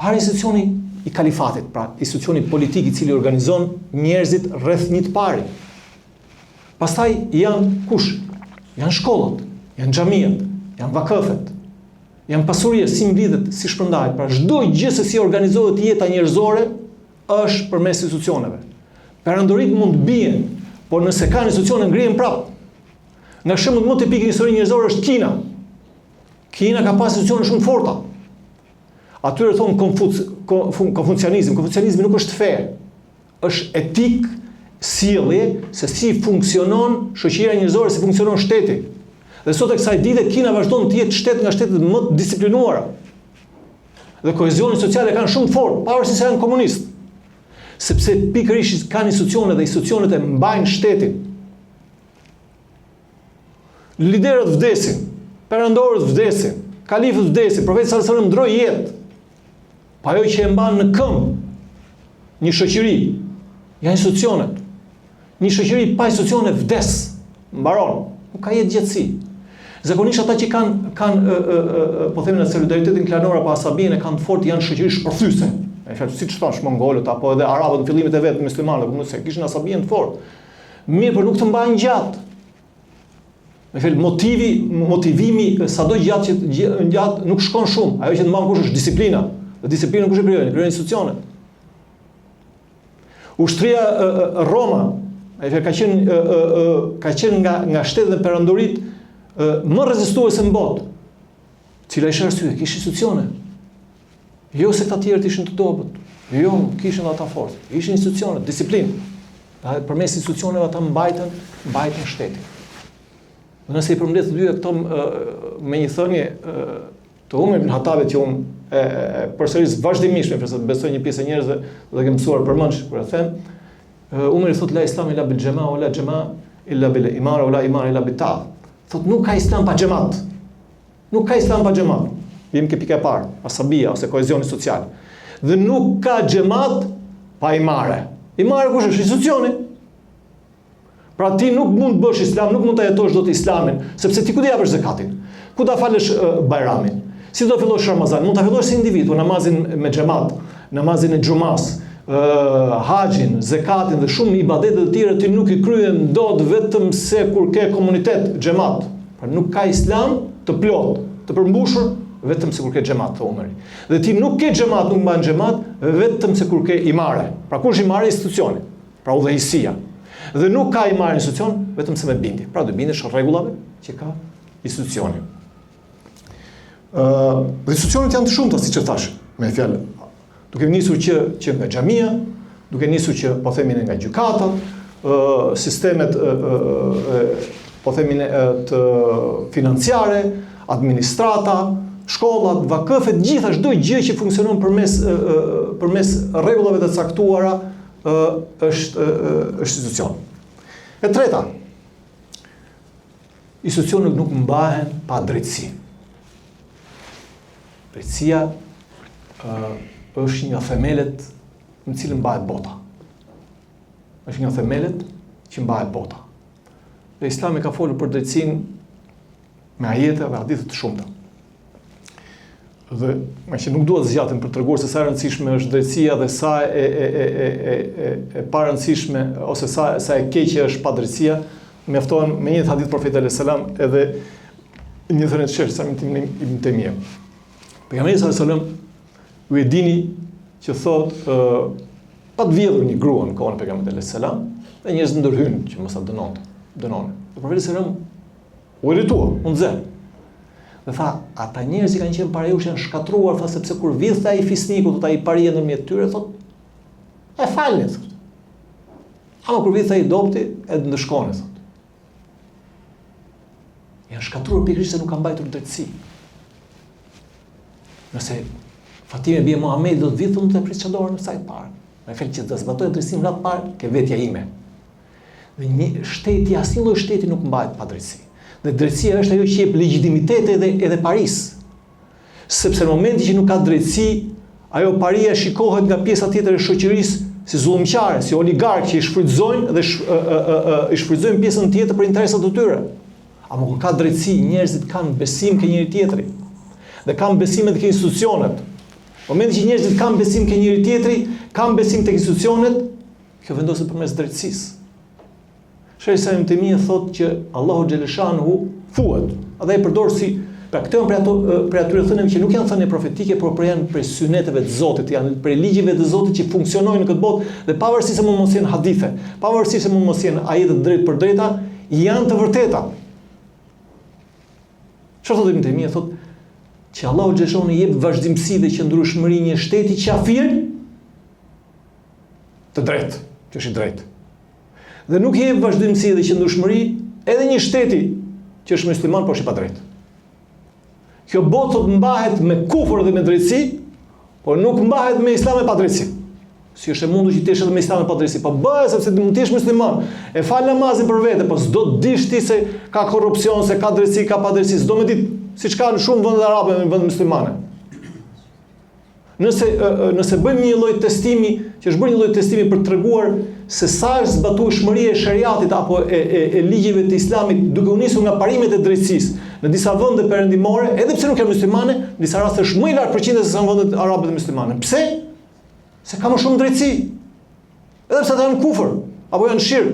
Para institucioni i kalifatit, pra institucioni politik i cili organizon njerëzit rreth një të pari. Pastaj janë kush? Janë shkollat, janë xhamiat, janë vakëfet, janë pasuria, si mblidhet, si shpërndahet. Pra çdo gjë se si organizohet jeta njerëzore është përmes institucioneve. Perandorit mund të bien, por nëse kanë institucione ngrihen prapë. Nga shembull më tipik në historinë njerëzore është Kina. Kina ka pas institucione shumë të forta. Atyre thonë konfucianizmi. Konfucianizmi nuk është fe, është etik, sjellje se si funksionon shoqëria njerëzore, si funksionon shteti. Dhe sot e kësaj dite Kina vazhdon të jetë shtet nga shtetet më të disiplinuara. Dhe kohezionin social e kanë shumë të fortë, pavarësisht se janë komunistë. Sepse pikërisht kanë institucione dhe institucionet e mbajnë shtetin. Liderët vdesin, perandorët vdesin, kalifët vdesin, profeti sallallahu alajhi wasallam ndroi jetë. Pa ajo që e mban në këmbë një shoqëri, janë institucionet. Një shoqëri pa institucione vdes, mbaron, nuk ka jetë gjatësi. Zakonisht ata që kanë po themi në solidaritetin klanor apo asabien e kanë të fortë janë shoqëri shpërthyese. Siç thash mongolët apo edhe arabët në fillimet e vet muslimanëve, por nëse kishin asabien të fortë. Mirë, por nuk të mbajnë gjatë. Motivimi sado gjatë që gjatë nuk shkon shumë. Ajo që të mban kush është disiplina. Dhe disiplina kush e krijon? Krijon institucionet. Ushtria Roma, ka qenë nga shtetet e perandorit më rezistuese në botë. Cila ishte arsye? Kishte institucione. Jo se këta tjerët ishin të dobët. Jo, kishin ata fortë. Ishin institucione, disiplinë. Përmes institucioneve ata mbajtën shtetin. Dhe nëse i përmbledh të dyja këto me një thënie të Umar ibn Khattabit që unë përsëris vazhdimisht, sepse besoj një pjesë e njerëzve dhe ke mësuar përmendsh kur e them, Umar i thot la islam illa bil jamaa wala jamaa illa bil imara wala imara illa bil ta'at. Thot nuk ka islam pa xhamat. Nuk ka islam pa xhamat. Vim ke pika e parë, asabia ose kohezioni social. Dhe nuk ka xhamat pa imare. Imare kush është? Institucioni. Pra ti nuk mund të bësh islam, nuk mund ta jetosh dot islamin, sepse ti ku do japësh zakatin? Ku ta falësh Bajramin? Si do fillosh Ramazan? Mund ta fillosh si individ, namazin me xhamat, namazin e xumas, haxhin, zakatin dhe shumë ibadete të tjera ti nuk i kryen dot vetëm se kur ke komunitet xhamat. Pra nuk ka islam të plot, të përmbushur vetëm se kur ke xhamat, thë Umari. Dhe ti nuk ke xhamat, nuk mban xhamat vetëm se kur ke imare. Pra kush imare? Institucioni. Pra udhëheqësia. Dhe nuk ka imare institucion vetëm se me bindje. Pra do bindesh rregullave që ka institucioni. Dhe institucionet janë të shumta, siç e thash, me fjalë. Duke nisur që nga xhamia, duke nisur që po themin nga gjykatat, sistemet po themin të financiare, administrata, shkollat, vakëfet, gjithashtu çdo gjë që funksionon përmes rregullave të caktuara është institucion. E treta, institucionet nuk mbahen pa drejtësi. Drejtësia është një themelet në cilën mbahet bota. Është një themelet që mbahet bota. Dhe Islami ka folur për drejtësinë me ajete dhe hadithe të shumta. Dhe me që nuk duhet zgjatem për treguar se sa e rëndësishme është drejtësia dhe sa e pa rëndësishme ose sa e keqe është padrejtësia, mjafton me një hadith profetit alayhis salam edhe një thënie të shehtë sa Ibn Taymija. Pejgamberi sallallahu alajhi wasallam ju e dini që thotë pa të vjedhur një grua në kohën e pejgamberit alayhis salam dhe njerëz ndërhyjnë që mos ta dënonte. Dhe profeti sallallahu alajhi wasallam u irritua, u nxeh. Dhe tha, ata njerëz që kanë qenë para jush janë shkatruar, tha, sepse kur vjedh ai fisniku, ai paria ndërmjet tyre, thot, e falni, thot. Ama kur vjedh ai dopti, e ndëshkone, thot. Janë shkatruar pikërisht se nuk kanë mbajtur drejtësi. Nëse Fatime bie Muhamedi do të vi thonë të prit çadorën në sajt parë. Me fjalë që të zbatoj drejtsinë rreth parë ke vetja ime. Dhe një shteti, asnjë lloj shteti nuk mbahet pa drejtësi. Dhe drejtësia është ajo që jep legjitimitet edhe parisë. Sepse në momentin që nuk ka drejtësi, ajo paria shikohet nga pjesa tjetër e shoqërisë si zullumqare, si oligarkë që i shfrytëzojnë dhe i shfrytëzojnë pjesën tjetër për interesat e tyre. Ama kur ka drejtësi, njerëzit kanë besim ke njëri tjetri. Dhe kanë besim edhe ke institucionet. Në momentin që njerëzit kanë besim ke njëri tjetri, kanë besim tek institucionet, kjo vendoset përmes drejtësisë. Sheikh Islam Temia thotë që Allahu xhaleshanuhu thuhet, edhe e përdor si këto janë për atyre thënëm që nuk janë thënie profetike, por janë për syneteve të Zotit, janë për ligjeve të Zotit që funksionojnë në këtë botë dhe pavarësisht se mund mos jenë hadithe, pavarësisht se mund mos jenë ajete të drejtë për drejta, janë të vërteta. Çfarë thotë Ibn Temia? Thotë që Allahu xhaleshanuhu jep vazhdimsi dhe qëndrueshmëri një shteti qafir të drejtë, që është i drejtë. Dhe nuk jep vazhdimsi dhe qëndrueshmëri edhe një shteti që është musliman por është i padrejtë. Kjo botë thot mbahet me kufër dhe me drejtësi, por nuk mbahet me islam e padrejtësi. Si është e mundur që të jesh edhe me islam e padrejtësi, po bëhet sepse mund të jesh musliman, e fal namazin për vete, po s'do të dish ti se ka korrupsion, se ka drejtësi, ka padrejtësi, s'do më ditë siç ka në shumë vende arabe, në vende muslimane. Nëse bëjmë një lloj testimi, që është bërë një lloj testimi për të treguar se sa është zbatueshmëria e shariatit apo e ligjeve të islamit duke u nisur nga parimet e drejtësisë në disa vende perëndimore, edhe pse nuk janë muslimane, në disa raste është më i lartë përqindja se sa në vendet arabe dhe muslimane. Pse? Se ka më shumë drejtësi. Edhe pse ata janë kufër apo janë shirk.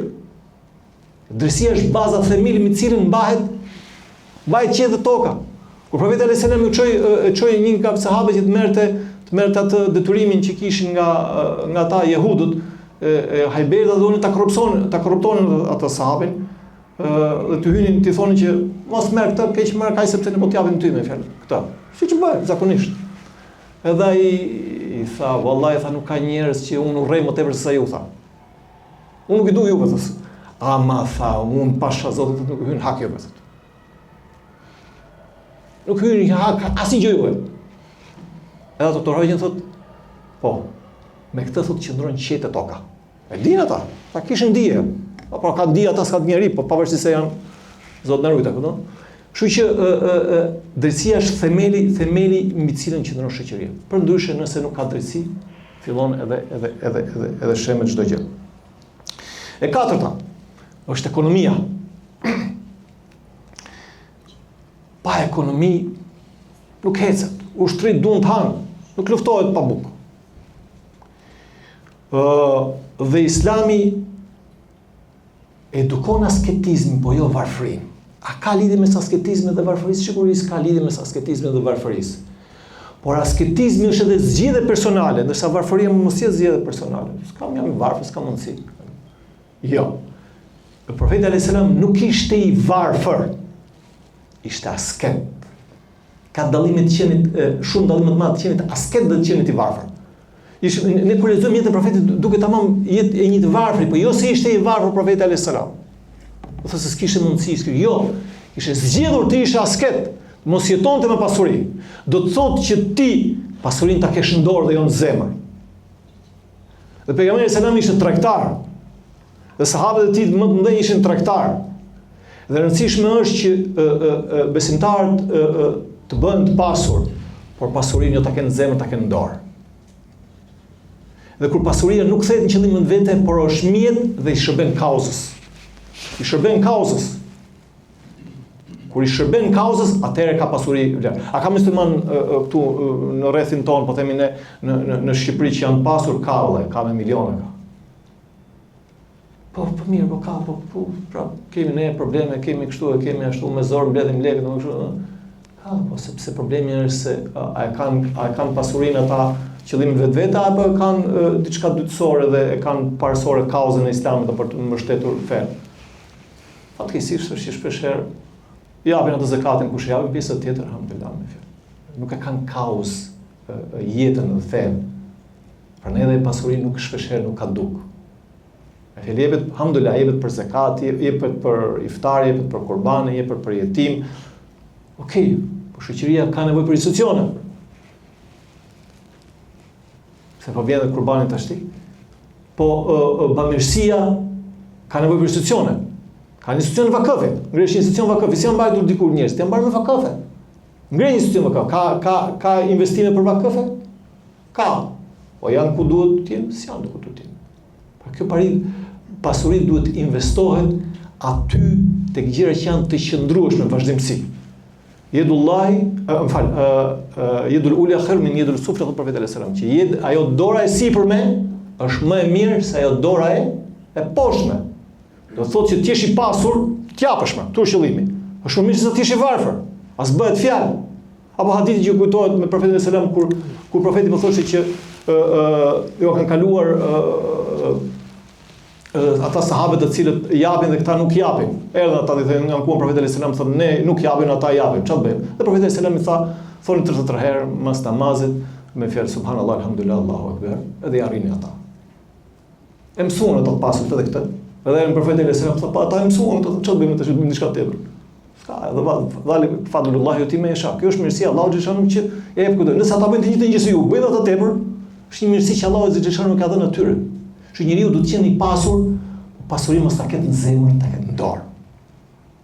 Drejtësia është baza themeli me cilën mbahet qielli dhe toka. Kur profeti alayhis salam u çoi një nga sahabët që të merrte atë detyrimin që kishin nga ata jehudët, Hajberda donin ta korruptonin atë sahabin, dhe të hynin të thonin që mos merr këtë, keq merr kaq sepse ne po t'japim ty me fjalë këtë. Siç bëhet zakonisht. Edhe ai i tha, vallahi tha nuk ka njerëz që unë urrej më tepër se sa ju tha. Unë nuk i du juve thos. Ama tha, unë pasha Zotit nuk hyn hak juve thot. Nuk hyn hak asnjë gjë juve. Edhe ato torrojën thot, po, me këtë thot qëndron qetë toka. E din ata, ta kishin dije. Apo ka dije ata s'ka njeri, po pavarësisht se janë Zot na rujta, kupton? Kështu që drejtësia është themeli mbi të cilën qëndron shoqëria. Përndryshe nëse nuk ka drejtësi, fillon edhe shemet çdo gjë. E katërta është ekonomia. Pa ekonomi nuk hecet. Ushtrit duan të hanë, nuk luftohet pa bukë. Dhe Islami edukon asketizmin, po jo varfërinë. A ka lidhje mes asketizmit dhe varfërisë? Sigurisht ka lidhje mes asketizmit dhe varfërisë. Por asketizmi është edhe zgjedhje personale, ndërsa varfëria mos jetë zgjedhje personale. S'kam jam i varfër, s'ka mundësi. Jo. Profeti alayhis salam nuk ishte i varfër. Ishte asket. Ka dallime të qenit, shumë dallime të mëdha të qenit asket dhe të qenit i varfër. Ne kur lexojmë jetën e profetit duket tamam jetë e një të varfër, po jo se ishte i varfër profeti alayhis salam. Do thosë se s'kishte mundësi, jo, ishte zgjedhur të ishe asket, mos jetonte me pasuri. Do të thotë që ti pasurinë ta kesh në dorë dhe jo në zemër. Dhe pejgamberi selam ishte tregtar. Dhe sahabët e tij më të mëdhenj ishin tregtar. Dhe rëndësishme është që besimtarët të bëhen të pasur, por pasurinë jo ta kenë në zemër, ta kenë në dorë. Dhe kur pasuria nuk kthehet në qëllimin vete, por është mjet dhe i shërben kauzës. I shërben kauzës. Kur i shërben kauzës, atëherë ka pasuri vlerë. A ka musliman këtu në rrethin ton, po themi ne në Shqipëri që janë pasur ka me miliona ka. Po mirë, po ka, pra kemi ne probleme, kemi kështu e kemi ashtu me zor mbledhim lekë, domethënë ka, po sepse problemi është se a e kanë pasurinë ata qëllimin vetvete apo kanë diçka dytësore dhe e kanë parësore kauzën e Islamit për të mbështetur fenë. Fatkeqësisht është shpeshherë japin atë zakatin kush japin pjesë tjetër alhamdulillah me fjalë. Nuk e kanë kauzë jetën dhe fenë. Prandaj edhe pasuria nuk shpeshherë nuk ka duk. Me fjalë jepet alhamdulillah, jepet për zakat, jepet për iftar, jepet për kurban, jepet për jetim. Okej, po shoqëria ka nevojë për institucione. se po vjen dhe kurbani tashti. Po bamirësia ka nevojë për institucione. Ka një institucion vakëfe. Ngresh një institucion vakëfe, si janë mbajtur dikur njerëz, janë mbarë me vakëfe. Ngrej një institucion vakëfe, ka investime për vakëfe? Ka. Po janë ku duhet të jenë, si janë ku duhet të jenë. Pra kjo pasuri duhet investohet aty tek gjëra që janë të qëndrueshme në vazhdimsi. Yedullahi, yedul ulya khair min yedul sufla, thot profeti sallallahu alajhi wasallam, që ajo dora e sipërme është më e mirë se ajo dora e poshtme. Do thotë që ti je i pasur, t'japësh më, këtu është qëllimi. Është më mirë se ti je i varfër, as bëhet fjalë. Apo hadithi që kujtohet me profetin sallallahu alajhi wasallam kur profeti më thoshte që jo kanë kaluar ata sahabët të cilët japin dhe këta nuk japin. Erdhën ata dhe thënë ngankuan profetit sallallahu alajhi wasallam, thonë ne nuk japim, ata japin. Çfarë bëjmë? Dhe profeti sallallahu alajhi wasallam i tha, thoni 33 herë mas namazit me fjalë subhanallahu alhamdulillah Allahu akbar, edhe i arrini ata. E mësuan ata pasur edhe këtë. Edhe profeti sallallahu alajhi wasallam tha, ata e mësuan, çfarë bëjmë tash me diçka tepër. Ska, edhe vali fadlullahi uti me isha. Kjo është mirësia Allahu xhëshanu që e jep kudo. Nëse ata bëjnë të njëjtën gjë se ju, bëjnë ata tepër, është një mirësi që Allahu xhëshanu ka dhënë atyre. Që njeriu duhet të qenë i pasur, pasuri mos ta ketë në zemër, ta ketë në dorë.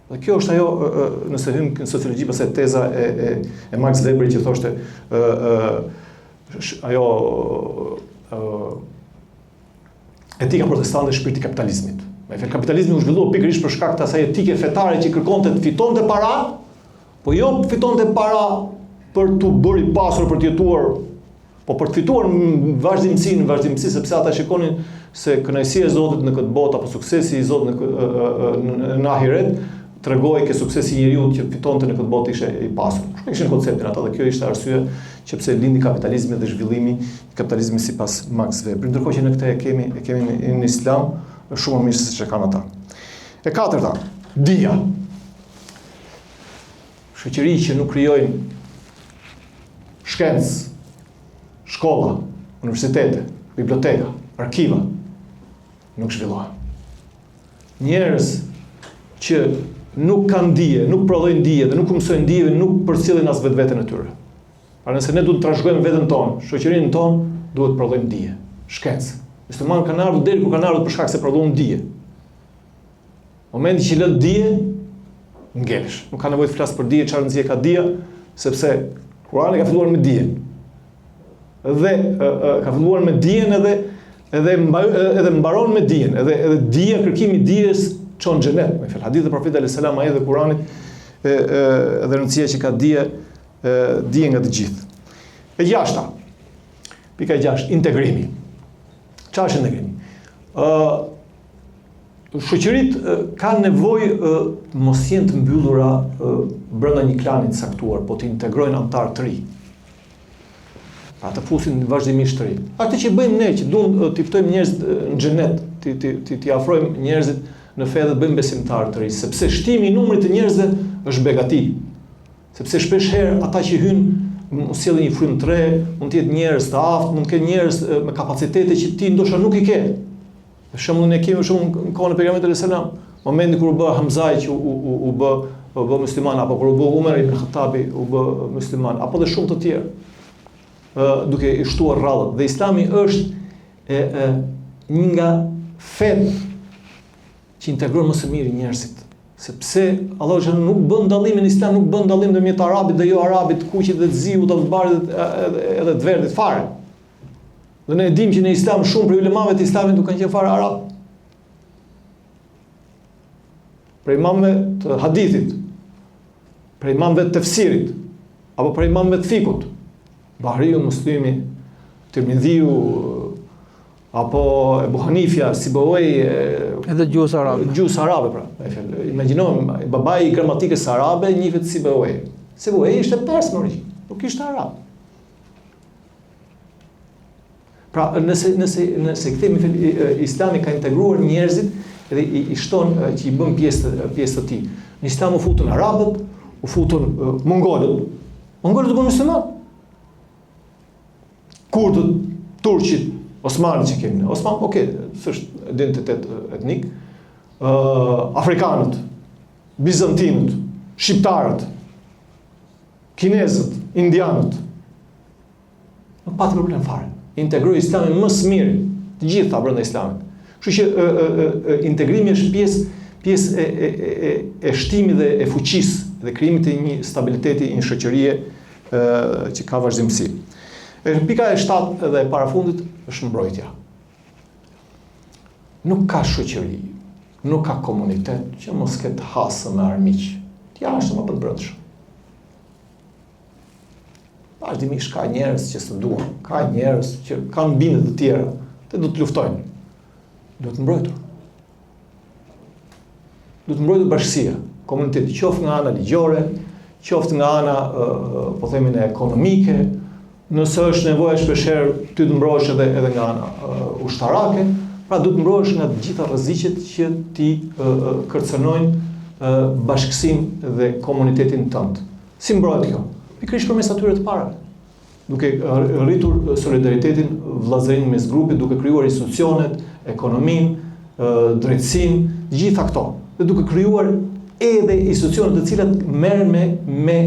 Dhe kjo është ajo, nëse hym në sociologji, pastaj teza e Max Weber që thoshte ajo etika protestante e shpirti kapitalizmit. Me fjalë kapitalizmi u zhvillua pikërisht për shkak të asaj etike fetare që kërkonte të fitonte para, po jo fitonte para për të bërë i pasur, për të jetuar, po për të fituar në vazhdimsi, sepse ata shikonin se kënaqësia e Zotit në këtë botë apo suksesi i Zotit në ahiret tregoi që suksesi i njeriu që fitonte në këtë botë ishte i pasur. Kjo kishin konceptin ata dhe kjo ishte arsye që pse lindi kapitalizmi dhe zhvillimi i kapitalizmit sipas Max Weber. Ndërkohë që ne këtë e kemi në Islam shumë më mirë se çka kanë ata. E katërta, dia. Shoqëri që nuk krijojnë shkencë, shkolla, universitete, biblioteka, arkiva, nuk zhvillohen. Njerëz që nuk kanë dije, nuk prodhojnë dije dhe nuk mësojnë dije, nuk përcjellin as vetveten e tyre. Pra nëse ne duhet të trashëgojmë veten tonë, shoqërinë tonë, duhet të prodhojmë dije, shkencë. Muslimanët kanë ardhur deri ku kanë ardhur për shkak se prodhojnë dije. Momenti që lë dije, ngelesh. Nuk ka nevojë të flas për dije, çfarë rëndësie ka dija, sepse Kurani ka filluar me dijen. Dhe ka filluar me dijen edhe mbaron me dijen, edhe dija, kërkimi i dijes çon xhenet. Me fjalë hadith e profetit alayhis salam ai dhe Kuranit edhe rëndësia që ka dije nga të gjithë. E gjashta. Pika e 6, integrimi. Çfarë është integrimi? Shoqëritë kanë nevojë mos jenë të mbyllura brenda një klani të saktuar, po të integrojnë anëtar të ri. Pra të fusin vazhdimisht të ri. Atë që bëjmë ne, që duam të ftojmë njerëz në xhenet, t'i afrojmë njerëzit në fe dhe bëjmë besimtarë të ri, sepse shtimi i numrit të njerëzve është begati. Sepse shpesh herë ata që hyjnë mund sjellin një frymë të re, mund të jetë njerëz të aftë, mund të kenë njerëz me kapacitete që ti ndoshta nuk i ke. Për shembull ne kemi shumë në kohën e pejgamberit sallallahu alajhi wasallam, momenti kur u bë Hamzai që u bë musliman, apo kur u bë Umar ibn Khattabi u bë musliman, apo dhe shumë të tjerë. Duke i shtuar rradhët. Dhe Islami është një nga fetë që integron më së miri njerëzit. Sepse Allahu xhallahu nuk bën dallim në Islam, nuk bën dallim ndërmjet arabit dhe jo arabit, të kuqit dhe të ziut, të barit edhe të verdhit fare. Dhe ne e dim që në Islam shumë prej ulemave të Islamit nuk kanë qenë fare arab. Prej imamëve të hadithit, prej imamëve të tefsirit, apo prej imamëve të fikut, Bahriu, Muslimi, Tirmidhiu, apo Ebu Hanifja, Sibawayhi, edhe gjuhës arabe. Gjuhës arabe, pra. Imagjinojmë, babai i gramatikës arabe njihet Sibawayhi. Sibawayhi ishte pers në origjinë, nuk ishte arab. Pra, nëse kthehemi Islami ka integruar njerëzit dhe i shton që i bën pjesë të tij. Në Islam u futun arabët, u futun mongolët. Mongolët u bën muslimanë. Kurdët, turqit, osmanët që kemi. Osman, s'është identitet etnik. Afrikanët, bizantinët, shqiptarët, kinezët, indianët. Nuk pati problem fare. integroj Islamin më së miri, të gjitha brenda Islamit. Kështu që integrimi është pjesë e shtimit dhe e fuqisë dhe krijimit të një stabiliteti në shoqërie që ka vazhdimsi. Pika e 7 dhe e parafundit është mbrojtja. Nuk ka shoqëri, nuk ka komunitet që mos ketë hasë me armiq. Jashtë më përbrëndshëm. Vazhdimisht ka njerëz që së duan, ka njerëz që kanë bindje të tjera, dhe do të luftojnë. Duhet mbrojtur. Duhet mbrojtur bashkësia, komuniteti, qoftë nga ana ligjore, qoftë nga ana, po themin, ekonomike, nëse është nevoja shpeshherë ty të mbrohesh edhe nga ana ushtarake, pra duhet mbrohesh nga të gjitha rreziqet që ti kërcënojnë bashkësinë dhe komunitetin tënd. Si mbrohet kjo? Pikërisht përmes atyre të parave. Duke rritur solidaritetin, vllazërinë mes grupit, duke krijuar institucionet, ekonominë, drejtësinë, gjitha këto. Dhe duke krijuar edhe institucione të cilat merren me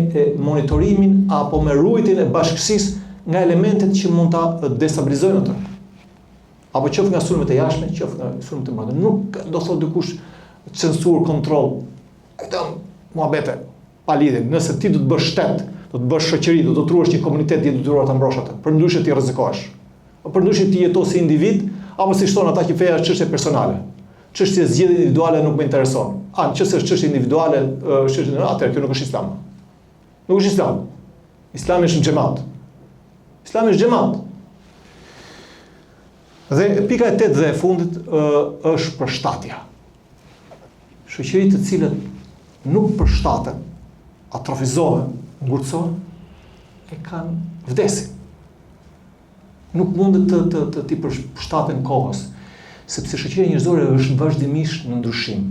monitorimin apo me ruajtjen e bashkësisë nga elementet që mund ta destabilizojnë atë. Apo qoftë nga sulmet e jashtme, qoftë nga sulmet e brenda. Nuk do thotë dikush censur, kontroll. Këto muhabete pa lidhje. Nëse ti do të bësh shtet, do të bësh shoqëri, do të truash një komunitet, ti do të duhet ta mbrosh atë. Përndryshe ti rrezikohesh. Përndryshe ti jeton si individ, apo si thon ata që feja është çështje personale. Çështje zgjedhje individuale nuk më intereson. Nëse është çështje individuale, atëherë kjo nuk është Islam. Nuk është Islam. Islami është xhamat. Islami është xhamat. Dhe pika e 8 dhe e fundit është përshtatja. Shoqëri të cilat nuk përshtaten, atrofizohen, ngurcohen, e kanë vdesin. Nuk mundet të ti përshtaten kohës, sepse shoqëria njerëzore është vazhdimisht në ndryshim.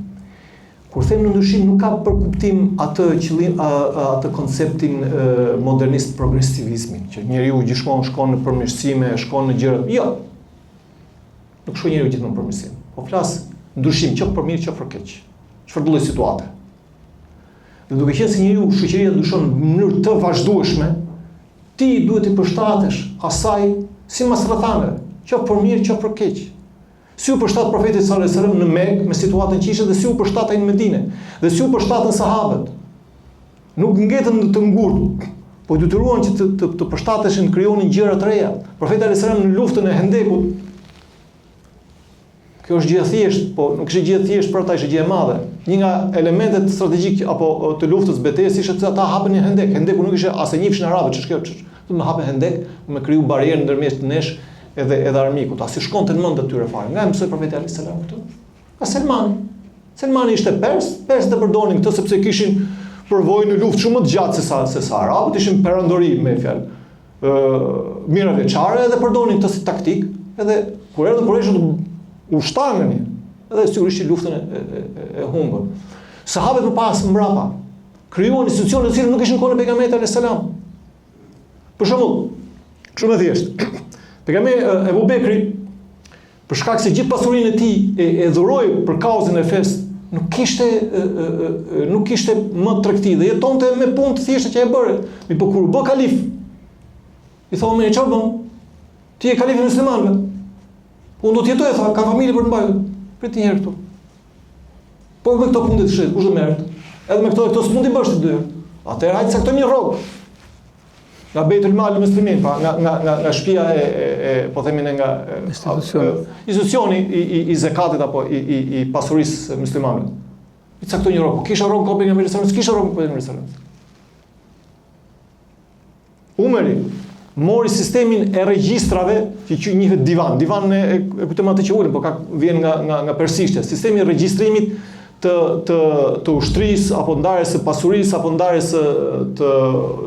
Kur them në ndryshim, nuk ka për kuptim atë konceptin modernist progresivizmin, që njeriu gjithmonë shkon në përmirësime, shkon në gjëra. Jo. Nuk shkon njeriu gjithmonë në përmirësim. Po flas ndryshim, qoftë për mirë, qoftë për keq. Çfarë lloj situate. Dhe duke qenë se njeriu shoqëria ndryshon në mënyrë të vazhdueshme, ti duhet të përshtatesh asaj si masrëthanëve, qoftë për mirë, qoftë për keq. Si u përshtat profeti sallallahu alajhi wasallam në Mekë me situatën që ishte dhe si u përshtatën në Medinë, dhe si u përshtatën sahabët. Nuk ngetën të ngurtë, po detyruan që të përshtateshin, krijonin gjëra të reja. Profeti sallallahu alajhi wasallam në luftën e Hendekut, kjo është gjë e thjeshtë, po nuk është gjë e thjeshtë për ata, është gjë e madhe. Një nga elementet strategjik apo të luftës betejës ishte se ata hapën një Hendek. Hendeku nuk ishte as e njëfshin arabët, ç'është kjo? Do të hapën Hendek, me kriju barierë ndërmjet nesh edhe armikut. As i shkonte në mend atyre fare. Nga mësoi profeti alayhis salam këtu? Nga Selmani. Selmani ishte pers të përdonin këtë sepse kishin përvojë në luftë shumë më të gjatë se sa arabët, ishin perandori me fjalë mira veçare edhe përdonin këtë si taktik, edhe kur erdhën Qurayshët u shtangën, edhe sigurisht luftën e humbën. Sahabët më pas mbrapa krijuan institucione të cilat nuk ishin kohën e pejgamberit alayhis salam. Për shembull, shumë e thjeshtë. Pejgamberi Ebu Bekri, për shkak se gjithë pasurinë e tij e dhuroi për kauzën e fesë, nuk kishte më tregti dhe jetonte me punë të thjeshta që e bëre. Mi po kur u bë kalif, i thonë me çfarë bën? Ti je kalifi i muslimanëve. Po unë do të jetoj, tha, ka familje për të mbajtur. Prit një herë këtu. Po me këto punë të shit, kush do merret? Edhe me këto s'mund t'i bësh ti dy. Atëherë hajtë saktojmë një rrogë. Nga Beitul Mal muslimin, pa nga shtëpia po themin nga institucioni i zakatit apo i pasurisë muslimanëve. I caktoi një rrogë. Kisha rrogë kopën nga Pejgamberi, s'kisha rrogë kopën nga Pejgamberi. Umeri mori sistemin e regjistrave që njihet divan. Divan e kujtëm atë që ulën, po vjen nga persishtja. Sistemi i regjistrimit të ushtrisë apo ndarjes së pasurisë apo ndarjes të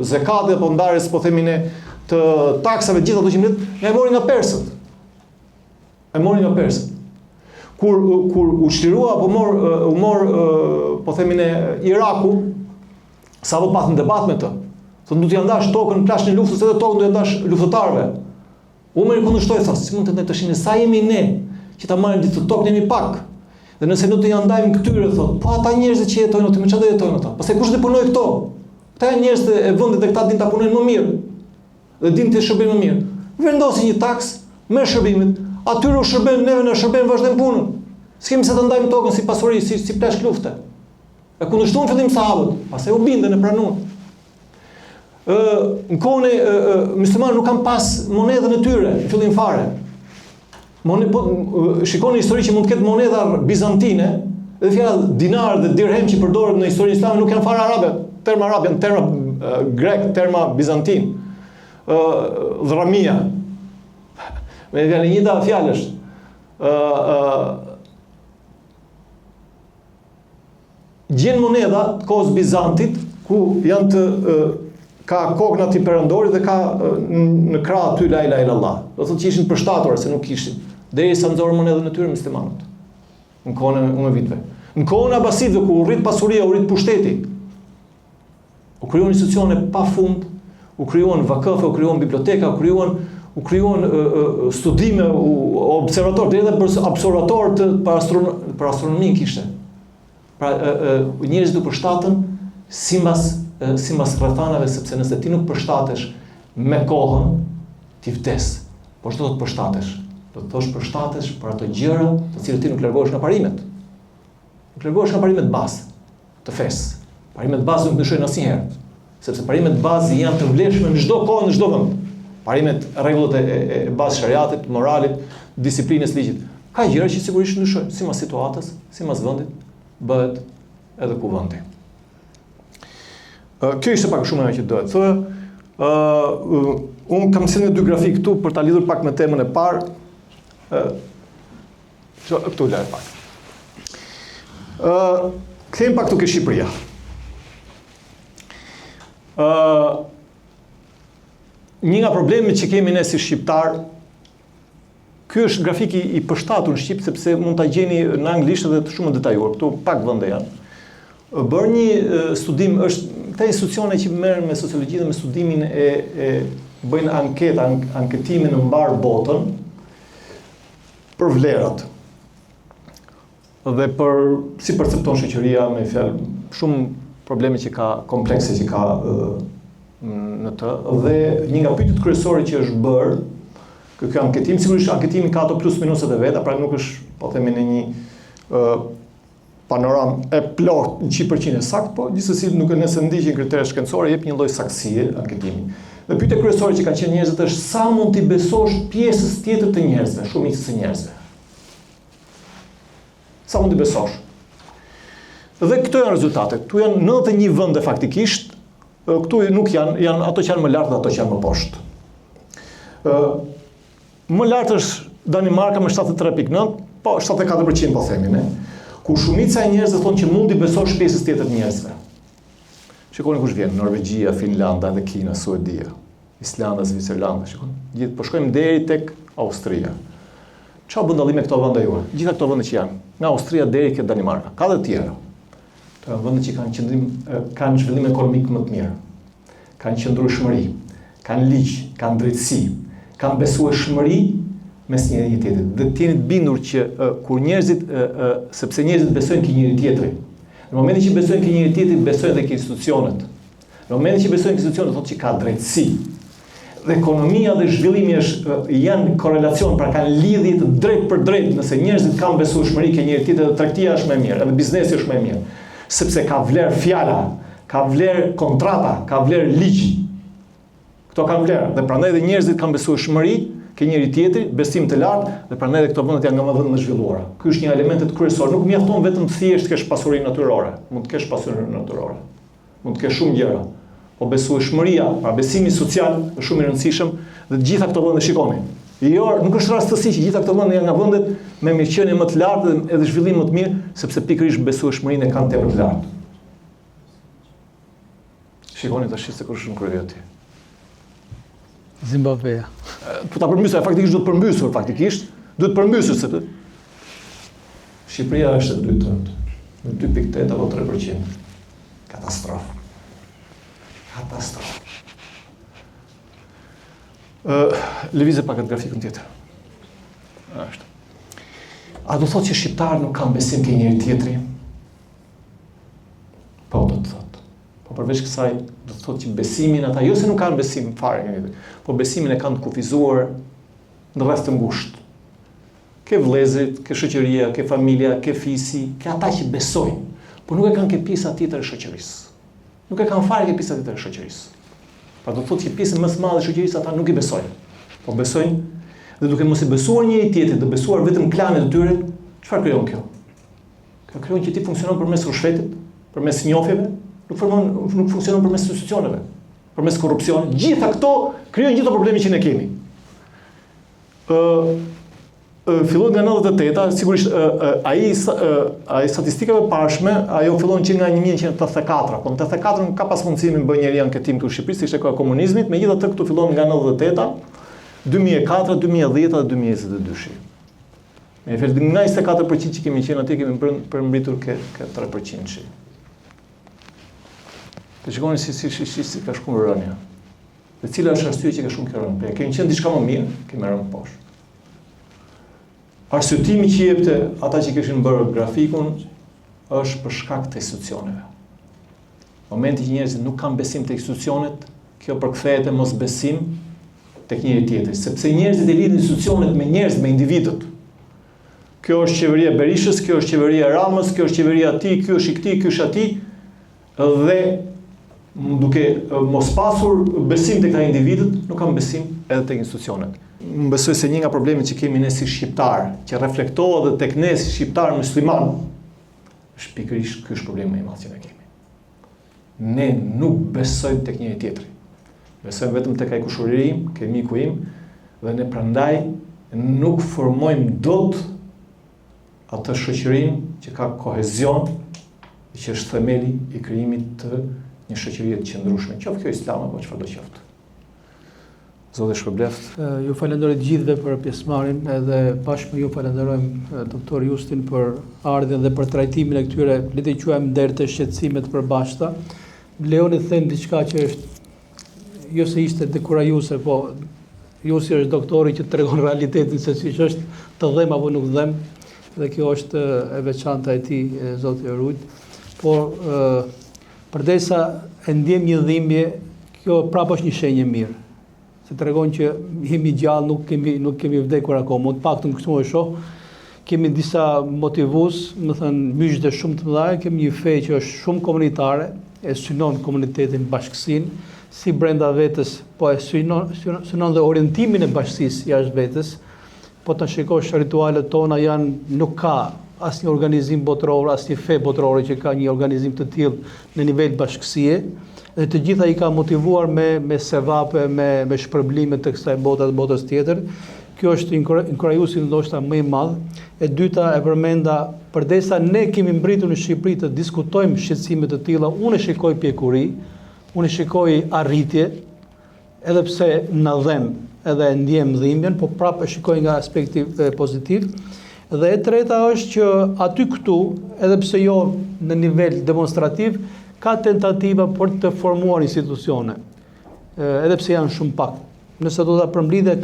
zakatit apo ndarjes po themin të taksave, gjithë ato që ne mori nga persët. E mori nga persët. Kur u çlirua apo u mor po themin Iraku, sapo patën debat me të. Thonë du t'ja ndash tokën në plashin e luftës edhe tokën du t'ja ndash luftëtarëve. Umeri kundërshtoi, tha, si mund të ndaj tashin sa jemi ne që ta marrim ditë tokën jemi pak. Dhe nëse nuk do ja ndajmë këtyre, thotë, po ata njerëz që jetojnë aty, me çfarë do jetojnë ata? Pastaj kush do punojë këto? Këta janë njerëz e vendit dhe këta din ta punojnë më mirë. Dhe din të shërbejnë më mirë. vendosi një taks me shërbimet, atyre u shërben, neve në shërben vazhdojmë punën. S'kemi se të ndajmë tokën si pasuri, si plesh lufte. E kundërshtuan fillim sahabët, pastaj u bindën e pranuan. Në kohën e muslimanëve nuk kanë pas monedën e tyre, në fillim fare. Shikoni histori që mund të ketë monedha bizantine, dhe fjala dinar dhe dirhem që përdoret në historinë islame nuk janë fare arabe, terma arab, janë terma grek, terma bizantin. Dhramia. Me janë njëta fjalësh. Gjen monedha të kohës Bizantit, ku janë ka koknat i perandorit dhe ka në krah aty la ilaha illallah. Do thotë që ishin përshtatore, se nuk kishin. Derisa nxorën monedhën e tyre muslimanët. Në kohën e viteve. Në kohën e Abasidëve, ku u rrit pasuria, u rrit pushteti. U krijuan institucione pafund, u krijuan vakëfe, u krijuan biblioteka, u krijuan studime, observator, deri edhe për observator për astronomin kishte. Pra njerëzit u përshtatën sipas rrethanave, sepse nëse ti nuk përshtatesh me kohën, ti vdes. Po çdo do të përshtatesh? Do të thosh përshtatesh për ato gjëra të cilët ti nuk largohesh nga parimet. Nuk largohesh nga parimet bazë të fesë. Parimet bazë nuk ndryshojnë asnjëherë, sepse parimet bazë janë të vlefshme në çdo kohë, në çdo vend. Parimet, rregullat e bazë shariatit, moralit, disiplinës, ligjit. Ka gjëra që sigurisht ndryshojnë, sipas situatës, sipas vendit, bëhet edhe kuvendi. Kjo ishte pak shumë ajo që dohet thoya. Unë kam sjellë 2 grafik këtu për ta lidhur pak me temën e parë. Këtu lart pak. Kthejmë pak këtu ke Shqipëria. Një nga problemet që kemi ne si shqiptar, ky është grafiki i përshtatur në Shqip, sepse mund ta gjeni në anglisht edhe shumë detajuar. Këtu pak vende janë. Bërë një studim, është këta institucione që merren me sociologji dhe me studimin bëjnë anketimin në mbar botën për vlerat. Dhe për si percepton shoqëria, me fjalë, shumë probleme që ka, komplekse që ka në të, dhe një nga pyetjet kryesore që është bërë, kjo anketim, sigurisht anketimi ka ato plus minuset e veta, pra nuk është, po themi, në një panoram e plot 100% sakt, po gjithsesi nuk e nëse ndiqin kriteret shkencore, jep një lloj saktësie anketimi. Dhe pyetja kryesore që kanë qenë njerëzit është sa mund t'i besosh pjesës tjetër të njerëzve, shumicës së njerëzve. Sa mund t'i besosh? Dhe këto janë rezultatet. Këtu janë 91 vende faktikisht, këtu nuk janë ato që janë më lart dhe ato që janë më poshtë. Më lart është Danimarka me 73.9, po 74% po themi ne, ku shumica e njerëzve thonë që mund t'i besosh pjesës tjetër të njerëzve. Shikoni kush vjen, Norvegjia, Finlanda, dhe Kina, Suedia, Islanda, Zvicërlanda, shikoni. Gjithë po shkojmë deri tek Austria. Çfarë bën dallim me këto vende juaj? Gjitha këto vende që janë, nga Austria deri ke Danimarka, ka dhe tjera. Këto janë vende që kanë zhvillim ekonomik më të mirë. Kanë qëndrueshmëri, kanë ligj, kanë drejtësi, kanë besueshmëri mes njëri tjetrit. Dhe të jeni të bindur që kur njerëzit, sepse njerëzit besojnë ke njëri tjetri. Në momentin që besojnë ke njëri tjetri, besojnë edhe ke institucionet. Në momentin që besojnë ke institucionet, thotë që ka drejtësi. Dhe ekonomia dhe zhvillimi janë korelacion, pra kanë lidhje të drejtë për drejtë. Nëse njerëzit kanë besueshmëri ke njëri tjetri, edhe tregtia është më e mirë, edhe biznesi është më i mirë. Sepse ka vlerë fjala, ka vlerë kontrata, ka vlerë ligj. Këto kanë vlerë, dhe prandaj edhe njerëzit kanë besueshmëri ke njëri tjetri, besim të lartë, dhe prandaj edhe këto vendet janë nga më vende të zhvilluara. Ky është një elementet kryesor. Nuk mjafton vetëm thjesht të kesh pasuri natyrore. Mund të kesh pasuri natyrore. Mund të kesh shumë gjëra. Po besueshmëria, pra besimi social është shumë i rëndësishëm dhe të gjitha këto vende shikoni. Jo, nuk është rastësi që gjitha këto vende janë nga vendet me mirëqenie më të lartë dhe edhe zhvillim më të mirë, sepse pikërisht besueshmërinë e kanë tepër të lartë. Shikoni tash se kush është në krye aty. Zimbabweja. Po ta përmbysur, faktikisht duhet përmbysur, duhet përmbysur sepse Shqipëria është e dytë, në 2.8 apo 3%. Katastrofë. Lëvizje pak atë grafikun tjetër. Ashtu. A do thotë që shqiptarët nuk kanë besim ke njëri tjetri? Po, do të thotë. Po përveç kësaj, do të thotë që besimin ata, jo se nuk kanë besim fare, po besimin e kanë të kufizuar në rreth të ngushtë. Ke vëllezërit, ke shoqëria, ke familja, ke fisi, ke ata që besojnë, por nuk e kanë ke pjesa tjetër e shoqërisë. Nuk e kanë fare ke pjesa tjetër e shoqërisë. Pra do të thotë që pjesën më të madhe e shoqërisë ata nuk i besojnë. Po besojnë dhe duke mos i besuar njëri tjetrit, dhe besuar vetëm klanet e tyre, çfarë krijon kjo? Kjo krijon që ti funksionon përmes rushfetit, përmes njofjeve, nuk funksionon përmes institucioneve, përmes korrupsionit. Gjitha këto krijojnë gjithë probleme që ne kemi. Fillon nga 98-a, sigurisht ai statistikave parshme, ajo fillon që nga 1984, po në 84 ka pas mundësinë bëj njëri anketim këtu në Shqipëri, ishte koha e komunizmit, megjithatë këtu fillon nga 98-a, 2004, 2010 dhe 2022. Me efekt nga 24% që kemi qenë atje, kemi përmbritur ke 3%. Të shikoni si ka shkuar rënja. Dhe cila është arsyeja që ka shumë kjo rënë? Kemi qenë diçka më mirë, kemi rënë poshtë. Arsyetimi që jepte ata që kishin bërë grafikun është për shkak të institucioneve. Momenti që njerëzit nuk kanë besim te institucionet, kjo përkthehet e mos besim tek njëri tjetri, sepse njerëzit e lidhin institucionet me njerëz, me individët. Kjo është qeveria Berishës, kjo është qeveria Ramës, kjo është qeveria atij, ky është i këtij, ky është atij, dhe duke mos pasur besim tek ata individët, nuk kanë besim edhe tek institucionet. Më besoj se një nga problemet që kemi ne si shqiptar, që reflektohet edhe tek ne si shqiptar musliman, është pikërisht ky është problemi më i madh që ne kemi. Ne nuk besojmë tek njëri tjetri. Besojmë vetëm tek ai kushuri im, ke miku im, dhe ne prandaj nuk formojmë dot atë shoqërinë që ka kohezion, që është themeli i krijimit të një shoqërie të qëndrueshme, qoftë kjo islam apo çfarë do qoftë. Zotë shpërbleft. Ju falenderoj të gjithëve për pjesëmarrjen, edhe bashkë ju falenderojmë doktor Justin për ardhmën dhe për trajtimin e këtyre, le të quajmë deri të shqetësime të përbashkëta. Leoni të them diçka që është jo se ishte dekurajuese, po Jusi është doktori që tregon realitetin se si është të dhem apo nuk dhem, dhe kjo është e veçanta e tij, zoti Rujt. Por përdesa e ndjem një dhimbje, kjo prapë është një shenjë e mirë. Se tregon që jemi gjallë, nuk kemi vdekur akoma. Të paktën kështu e shoh. Kemi disa motivues, më thënë myshde shumë të mëdha, kemi një fe që është shumë komunitare, e synon komunitetin, bashkësinë, si brenda vetës, po e synon dhe orientimin e bashkësisë jashtë vetës. Po të shikosh ritualet tona nuk ka asnjë organizim botror, asnjë fe botrore që ka një organizim të tillë në nivel bashkësie, dhe të gjitha i ka motivuar me sevape, me shpërblime të kësaj bote dhe botës tjetër. Kjo është inkurajuesi ndoshta më i madh. E dyta e përmenda, përdesa ne kemi mbritur në Shqipëri të diskutojmë shqetësime të tilla, unë shikoj pjekuri, unë shikoj arritje, edhe pse na dhem edhe ndjem dhimbjen, po prapë e shikoj nga aspekti pozitiv. Dhe e treta është që aty këtu, edhe pse jo në nivel demonstrativ, ka tentativa për të formuar institucione, edhe pse janë shumë pak. Nëse do ta përmbledhja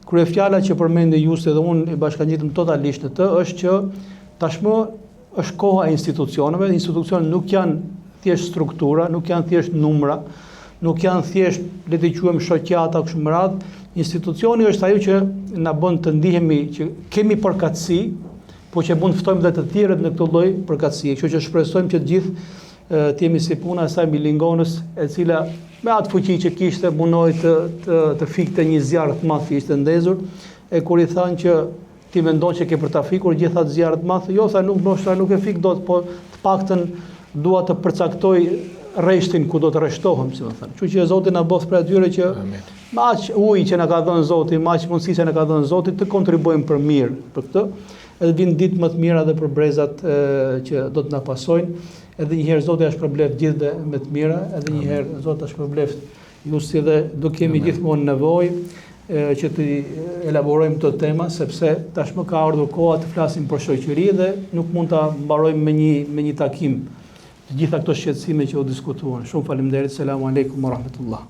kryefjala që përmendi Justi dhe unë i bashkangjitëm totalisht në të, është që tashmë është koha e institucioneve. Institucionet nuk janë thjesht struktura, nuk janë thjesht numra, nuk janë thjesht, le të quajmë shoqata kështu me radhë. Institucioni është ajo që na bën të ndihemi që kemi përkatësi, po që mund të ftojmë dhe të tjerët në këtë lloj përkatësie. Kështu që shpresojmë që të gjithë të jemi si puna e saj Milingonës, e cila me atë fuqi që kishte mundoi të fikte një zjarr të madh që ishte ndezur, e kur i thanë që ti mendon që ke për ta fikur gjithë atë zjarr të madh, jo tha nuk e fik dot, po të paktën dua të përcaktoj rreshtin ku do të rreshtohem, si më thënë. Kështu që Zoti na bof për atyre që me aq ujë që na ka dhënë Zoti, me aq mundësi që na ka dhënë Zoti, të kontribuojmë për mirë për këtë. Edhe vinë ditë më të mira dhe për brezat që do të na pasojnë. Edhe një herë Zoti është përbleft gjithë me të mira, edhe një herë Zoti është përbleft Justi, dhe do kemi gjithmonë nevojë që të elaborojmë këtë tema, sepse tashmë ka ardhur koha të flasim për shoqëri dhe nuk mund ta mbarojmë me një takim të gjitha këto shqetësime që u diskutuan. Shumë faleminderit. Selamun alejkum wa rahmatullah.